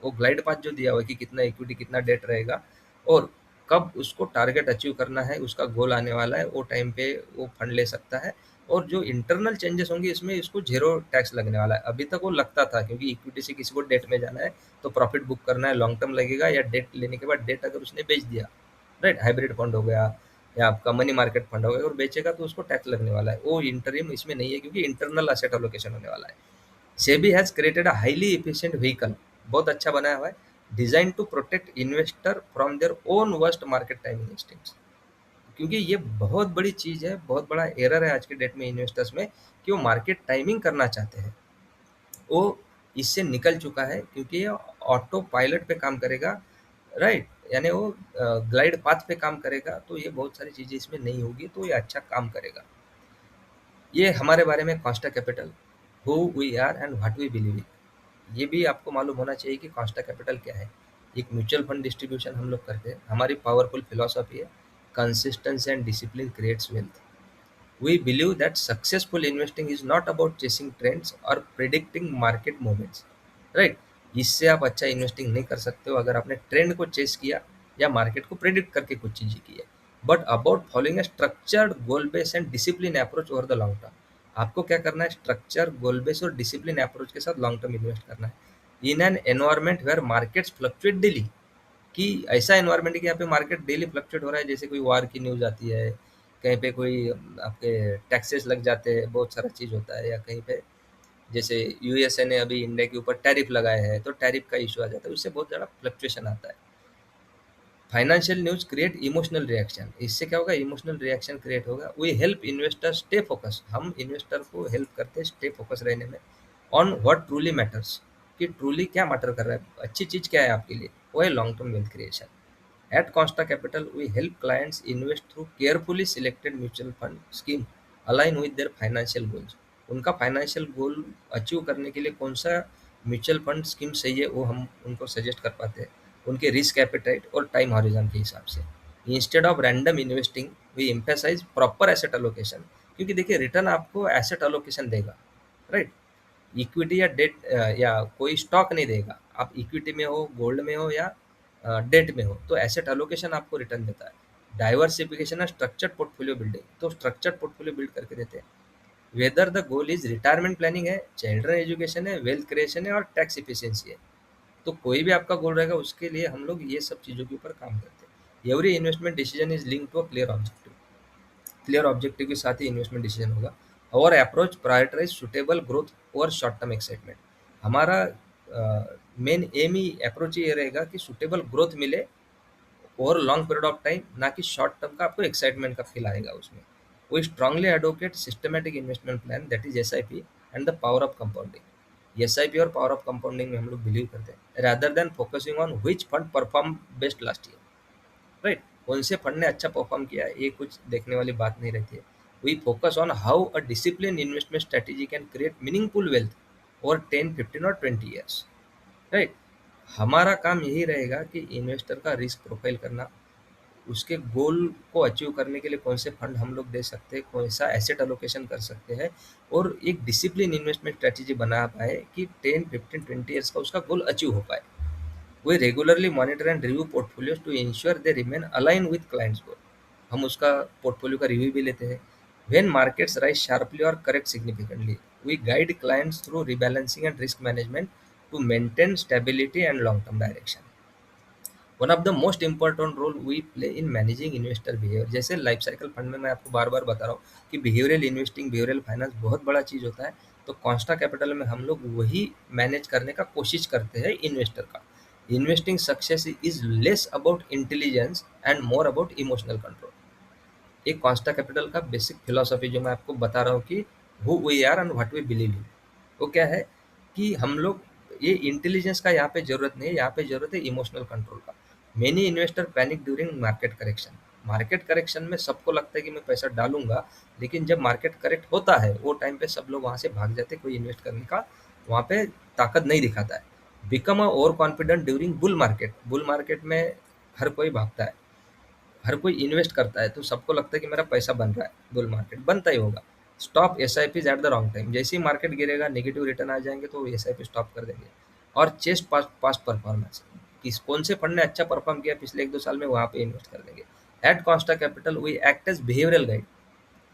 S1: वो ग्लाइड पाथ जो दिया हुआ है कि कितना इक्विटी कितना डेट रहेगा और कब उसको टारगेट अचीव करना है, उसका गोल आने वाला है, वो टाइम पे वो फंड ले सकता है। और जो इंटरनल चेंजेस होंगे इसमें इसको जीरो टैक्स लगने वाला है। अभी तक वो लगता था, क्योंकि इक्विटी से किसी को डेट में जाना है तो प्रॉफिट बुक करना है, लॉन्ग टर्म लगेगा, या डेट लेने के बाद डेट अगर उसने बेच दिया, राइट, हाइब्रिड फंड हो गया या आपका मनी मार्केट फंड हो गया, और बेचेगा तो उसको टैक्स लगने वाला है। वो इंटरिम इसमें नहीं है, क्योंकि इंटरनल एसेट एलोकेशन होने वाला है। SEBI has created a highly efficient vehicle, बहुत अच्छा बनाया हुआ है, design to protect investor from their own worst market timing instincts, क्योंकि ये बहुत बड़ी चीज है, बहुत बड़ा एरर है आज के डेट में इन्वेस्टर्स में कि वो मार्केट टाइमिंग करना चाहते हैं, वो इससे निकल चुका है, क्योंकि ये ऑटो पायलट पे काम करेगा, राइट, यानी वो ग्लाइड पाथ पे काम करेगा, तो ये बहुत सारी चीजें इसमें नहीं होगी, तो ये अच्छा काम करेगा। ये हमारे बारे में cost capital, who we are and what we believe in, ये भी आपको मालूम होना चाहिए कि कॉस्ट कैपिटल क्या है। एक म्यूचुअल फंड डिस्ट्रीब्यूशन हम लोग करते हैं, हमारी पावरफुल फिलॉसफी है consistency and discipline creates wealth. We believe that successful investing is not about chasing trends और प्रिडिक्टिंग मार्केट मूवमेंट्स, राइट। इससे आप अच्छा इन्वेस्टिंग नहीं कर सकते हो अगर आपने ट्रेंड को चेस किया या मार्केट को प्रेडिक्ट करके कुछ चीज़ें की है, but about following a structured goal base and discipline approach over the long term. आपको क्या करना है, स्ट्रक्चर गोल बेस और डिसिप्लिन अप्रोच के साथ लॉन्ग टर्म इन्वेस्ट करना है in an environment where markets fluctuate daily. कि ऐसा एनवायरनमेंट है कि यहाँ पे मार्केट डेली फ्लक्चुएट हो रहा है, जैसे कोई वार की न्यूज़ आती है, कहीं पे कोई आपके टैक्सेस लग जाते हैं, बहुत सारा चीज़ होता है, या कहीं पे जैसे यूएसए ने अभी इंडिया के ऊपर टैरिफ लगाए हैं तो टैरिफ का इशू आ जाता है, उससे बहुत ज़्यादा फ्लक्चुएशन आता है। Financial news create emotional reaction, इससे क्या होगा, इमोशनल रिएक्शन क्रिएट होगा। We help investor stay focus, हम इन्वेस्टर को हेल्प करते हैं स्टे फोकस रहने में ऑन व्हाट ट्रूली मैटर्स, कि ट्रूली क्या मैटर कर रहा है, अच्छी चीज़ क्या है आपके लिए, वो है long term wealth creation. At Consta Capital, we help clients invest through carefully selected mutual fund scheme align with their financial goals. उनका फाइनेंशियल गोल अचीव करने के लिए कौन सा म्यूचुअल फंड स्कीम सही है वो हम उनको सजेस्ट कर पाते हैं, उनके रिस्क एपेटाइट और टाइम हॉरिजन के हिसाब से। Instead of random investing we emphasise proper asset allocation, क्योंकि देखिए रिटर्न आपको एसेट अलोकेशन देगा, राइट। इक्विटी या डेट या कोई स्टॉक नहीं देगा, आप इक्विटी में हो, गोल्ड में हो, या डेट में हो, तो एसेट अलोकेशन आपको रिटर्न देता है। डाइवर्सिफिकेशन है स्ट्रक्चर्ड पोर्टफोलियो बिल्डिंग, तो स्ट्रक्चर्ड पोर्टफोलियो बिल्ड करके देते हैं। Whether the goal is retirement planning है, चिल्ड्रन एजुकेशन है, वेल्थ क्रिएशन है, और टैक्स इफिशियंसी है, तो कोई भी आपका गोल रहेगा उसके लिए हम लोग ये सब चीज़ों के ऊपर काम करते हैं। Every investment decision is link to a clear objective, clear objective के साथ ही इन्वेस्टमेंट डिसीजन होगा। और अप्रोच प्रायोरिटाइज सुटेबल ग्रोथ और शॉर्ट टर्म एक्साइटमेंट, हमारा मेन एम ही अप्रोच ये रहेगा कि सुटेबल ग्रोथ मिले over long period of time, ना कि शॉर्ट टर्म का आपको एक्साइटमेंट का फील आएगा उसमें। We strongly advocate systematic investment plan that is SIP and the power of compounding. SIP और पावर ऑफ कंपाउंडिंग में हम लोग बिलीव करते हैं rather than focusing on which fund perform best last year, right. कौन से फंड ने अच्छा परफॉर्म किया है ये कुछ देखने वाली बात नहीं रहती है। We focus on how a discipline investment strategy can create meaningful wealth over 10, 15 और 20 ईयर्स, राइट। हमारा काम यही रहेगा कि इन्वेस्टर का रिस्क प्रोफाइल करना, उसके गोल को अचीव करने के लिए कौन से फंड हम लोग दे सकते हैं, कौन सा एसेट अलोकेशन कर सकते हैं, और एक डिसिप्लिन इन्वेस्टमेंट स्ट्रेटेजी बना पाए कि 10, 15, 20 ईयर्स का उसका गोल अचीव हो पाए। We regularly monitor and review portfolios to ensure they remain aligned with clients' goal. हम उसका पोर्टफोलियो का रिव्यू भी लेते हैं। When markets rise sharply or correct significantly, we guide clients through rebalancing and risk management to maintain stability and long-term direction. One of the most important role we play in managing investor behaviour, जैसे life cycle fund में मैं आपको बार बार बता रहा हूँ कि behavioural investing, behavioural finance बहुत बड़ा चीज़ होता है। तो कॉन्स्टा कैपिटल में हम लोग वही मैनेज करने का कोशिश करते हैं इन्वेस्टर का। Investing success is less about intelligence and more about emotional control. एक कॉन्स्टा कैपिटल का बेसिक फिलोसॉफी जो मैं आपको बता रहा हूँ कि who we are and what we believe in, वो क्या है कि हम लोग, ये इंटेलिजेंस का यहाँ पे जरूरत नहीं है, यहाँ पे जरूरत है इमोशनल कंट्रोल का। Many investor panic during market correction, market correction में सबको लगता है कि मैं पैसा डालूंगा, लेकिन जब मार्केट करेक्ट होता है वो टाइम पे सब लोग वहाँ से भाग जाते हैं, कोई इन्वेस्ट करने का वहाँ पे ताकत नहीं दिखाता है। Become a over confident during bull market, bull market में हर कोई भागता है, हर कोई इन्वेस्ट करता है, तो सबको लगता है कि मेरा पैसा बन रहा है, बुल मार्केट बनता ही होगा। Stop S I Ps at the wrong time, जैसे ही मार्केट गिरेगा, नेगेटिव रिटर्न आ जाएंगे तो एस आई पी स्टॉप कर देंगे। और चेस्ट पास्ट परफॉर्मेंस, किस कौन से फंड ने अच्छा परफॉर्म किया पिछले 1-2 साल में, वहाँ पे इन्वेस्ट कर देंगे। At Consta capital we act as behavioural guide,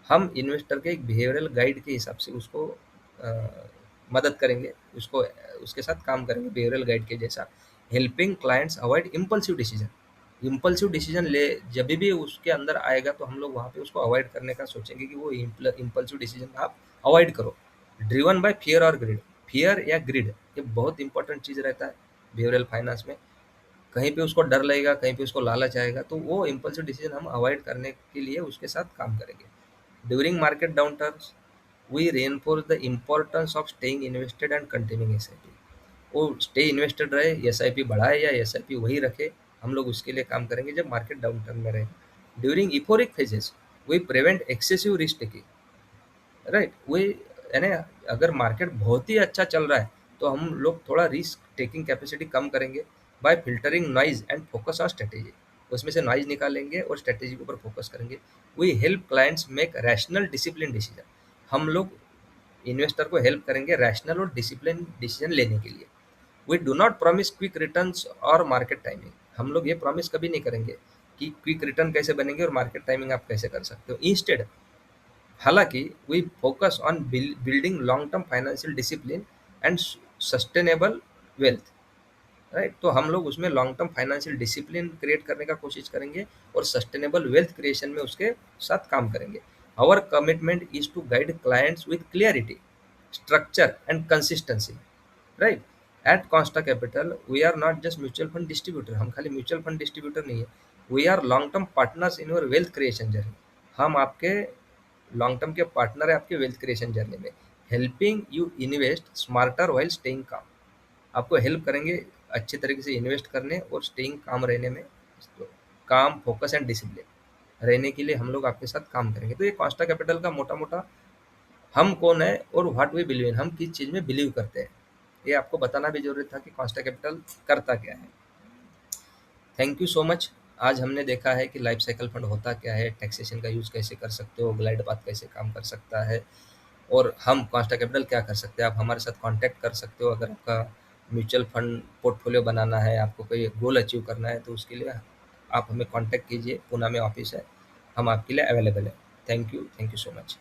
S1: हम इन्वेस्टर के एक बिहेवियरल गाइड के हिसाब से उसको अ, मदद करेंगे, उसको उसके साथ काम करेंगे बिहेवियरल गाइड के जैसा। Helping clients avoid impulsive decision, impulsive decision ले जब भी उसके अंदर आएगा तो हम लोग वहाँ पे उसको अवॉइड करने का सोचेंगे कि वो इम्पल्सिव डिसीजन आप अवॉइड करो। ड्रिवन बाय फियर और ग्रिड, फियर या ग्रिड ये बहुत इंपॉर्टेंट चीज़ रहता है बिहेवियरल फाइनेंस में। कहीं पे उसको डर लगेगा, कहीं पे उसको लालच आएगा, तो वो इम्पल्सिव डिसीजन हम अवॉइड करने के लिए उसके साथ काम करेंगे। During market down turns we reinforce the importance of staying invested and continuing S I P, वो स्टे इन्वेस्टेड रहे, एस आई पी बढ़ाए या एस आई पी वही रखे, हम लोग उसके लिए काम करेंगे जब मार्केट डाउन टर्न में रहे। During euphoric phases we prevent excessive risk taking, right. वही यानी अगर मार्केट बहुत ही अच्छा चल रहा है तो हम लोग थोड़ा रिस्क टेकिंग कैपेसिटी कम करेंगे bye filtering noise and focus on strategy, उसमें से नॉइज निकालेंगे और स्ट्रेटेजी के ऊपर फोकस करेंगे। We help clients make rational discipline decision, हम लोग इन्वेस्टर को हेल्प करेंगे रैशनल और डिसिप्लिन डिसीजन लेने के लिए। We do not promise quick returns और मार्केट टाइमिंग। हम लोग ये प्रॉमिस कभी नहीं करेंगे कि क्विक रिटर्न कैसे बनेंगे और मार्केट टाइमिंग आप कैसे कर सकते हो। इंस्टेड, हालांकि we focus on building long term financial discipline and sustainable wealth, right. तो हम लोग उसमें long term financial discipline create करने का कोशिश करेंगे और सस्टेनेबल वेल्थ क्रिएशन में उसके साथ काम करेंगे। Our commitment is to guide clients with clarity, structure and consistency, right. At Consta capital we are not just mutual fund distributor, हम खाली म्यूचुअल फंड डिस्ट्रीब्यूटर नहीं है, we are long term partners in your wealth creation journey. हम आपके long term के partner है आपके wealth creation journey में, helping you invest smarter while staying calm. आपको हेल्प करेंगे अच्छे तरीके से इन्वेस्ट करने और स्टेइंग काम रहने में, तो काम, फोकस एंड डिसिप्लिन रहने के लिए हम लोग आपके साथ काम करेंगे। तो ये कॉन्स्टा कैपिटल का मोटा मोटा हम कौन है और व्हाट वी बिलीव इन, हम किस चीज़ में बिलीव करते हैं, ये आपको बताना भी जरूरी था कि कॉन्स्टा कैपिटल करता क्या है। Thank you so much. आज हमने देखा है कि लाइफ साइकिल फंड होता क्या है, टैक्सेशन का यूज़ कैसे कर सकते हो, ग्लाइड पाथ कैसे काम कर सकता है, और हम कॉन्स्टा कैपिटल क्या कर सकते हैं। आप हमारे साथ कांटेक्ट कर सकते हो अगर आपका म्यूचुअल फंड पोर्टफोलियो बनाना है, आपको कोई गोल अचीव करना है, तो उसके लिए आप हमें कांटेक्ट कीजिए। पूना में ऑफिस है, हम आपके लिए अवेलेबल है। Thank you so much.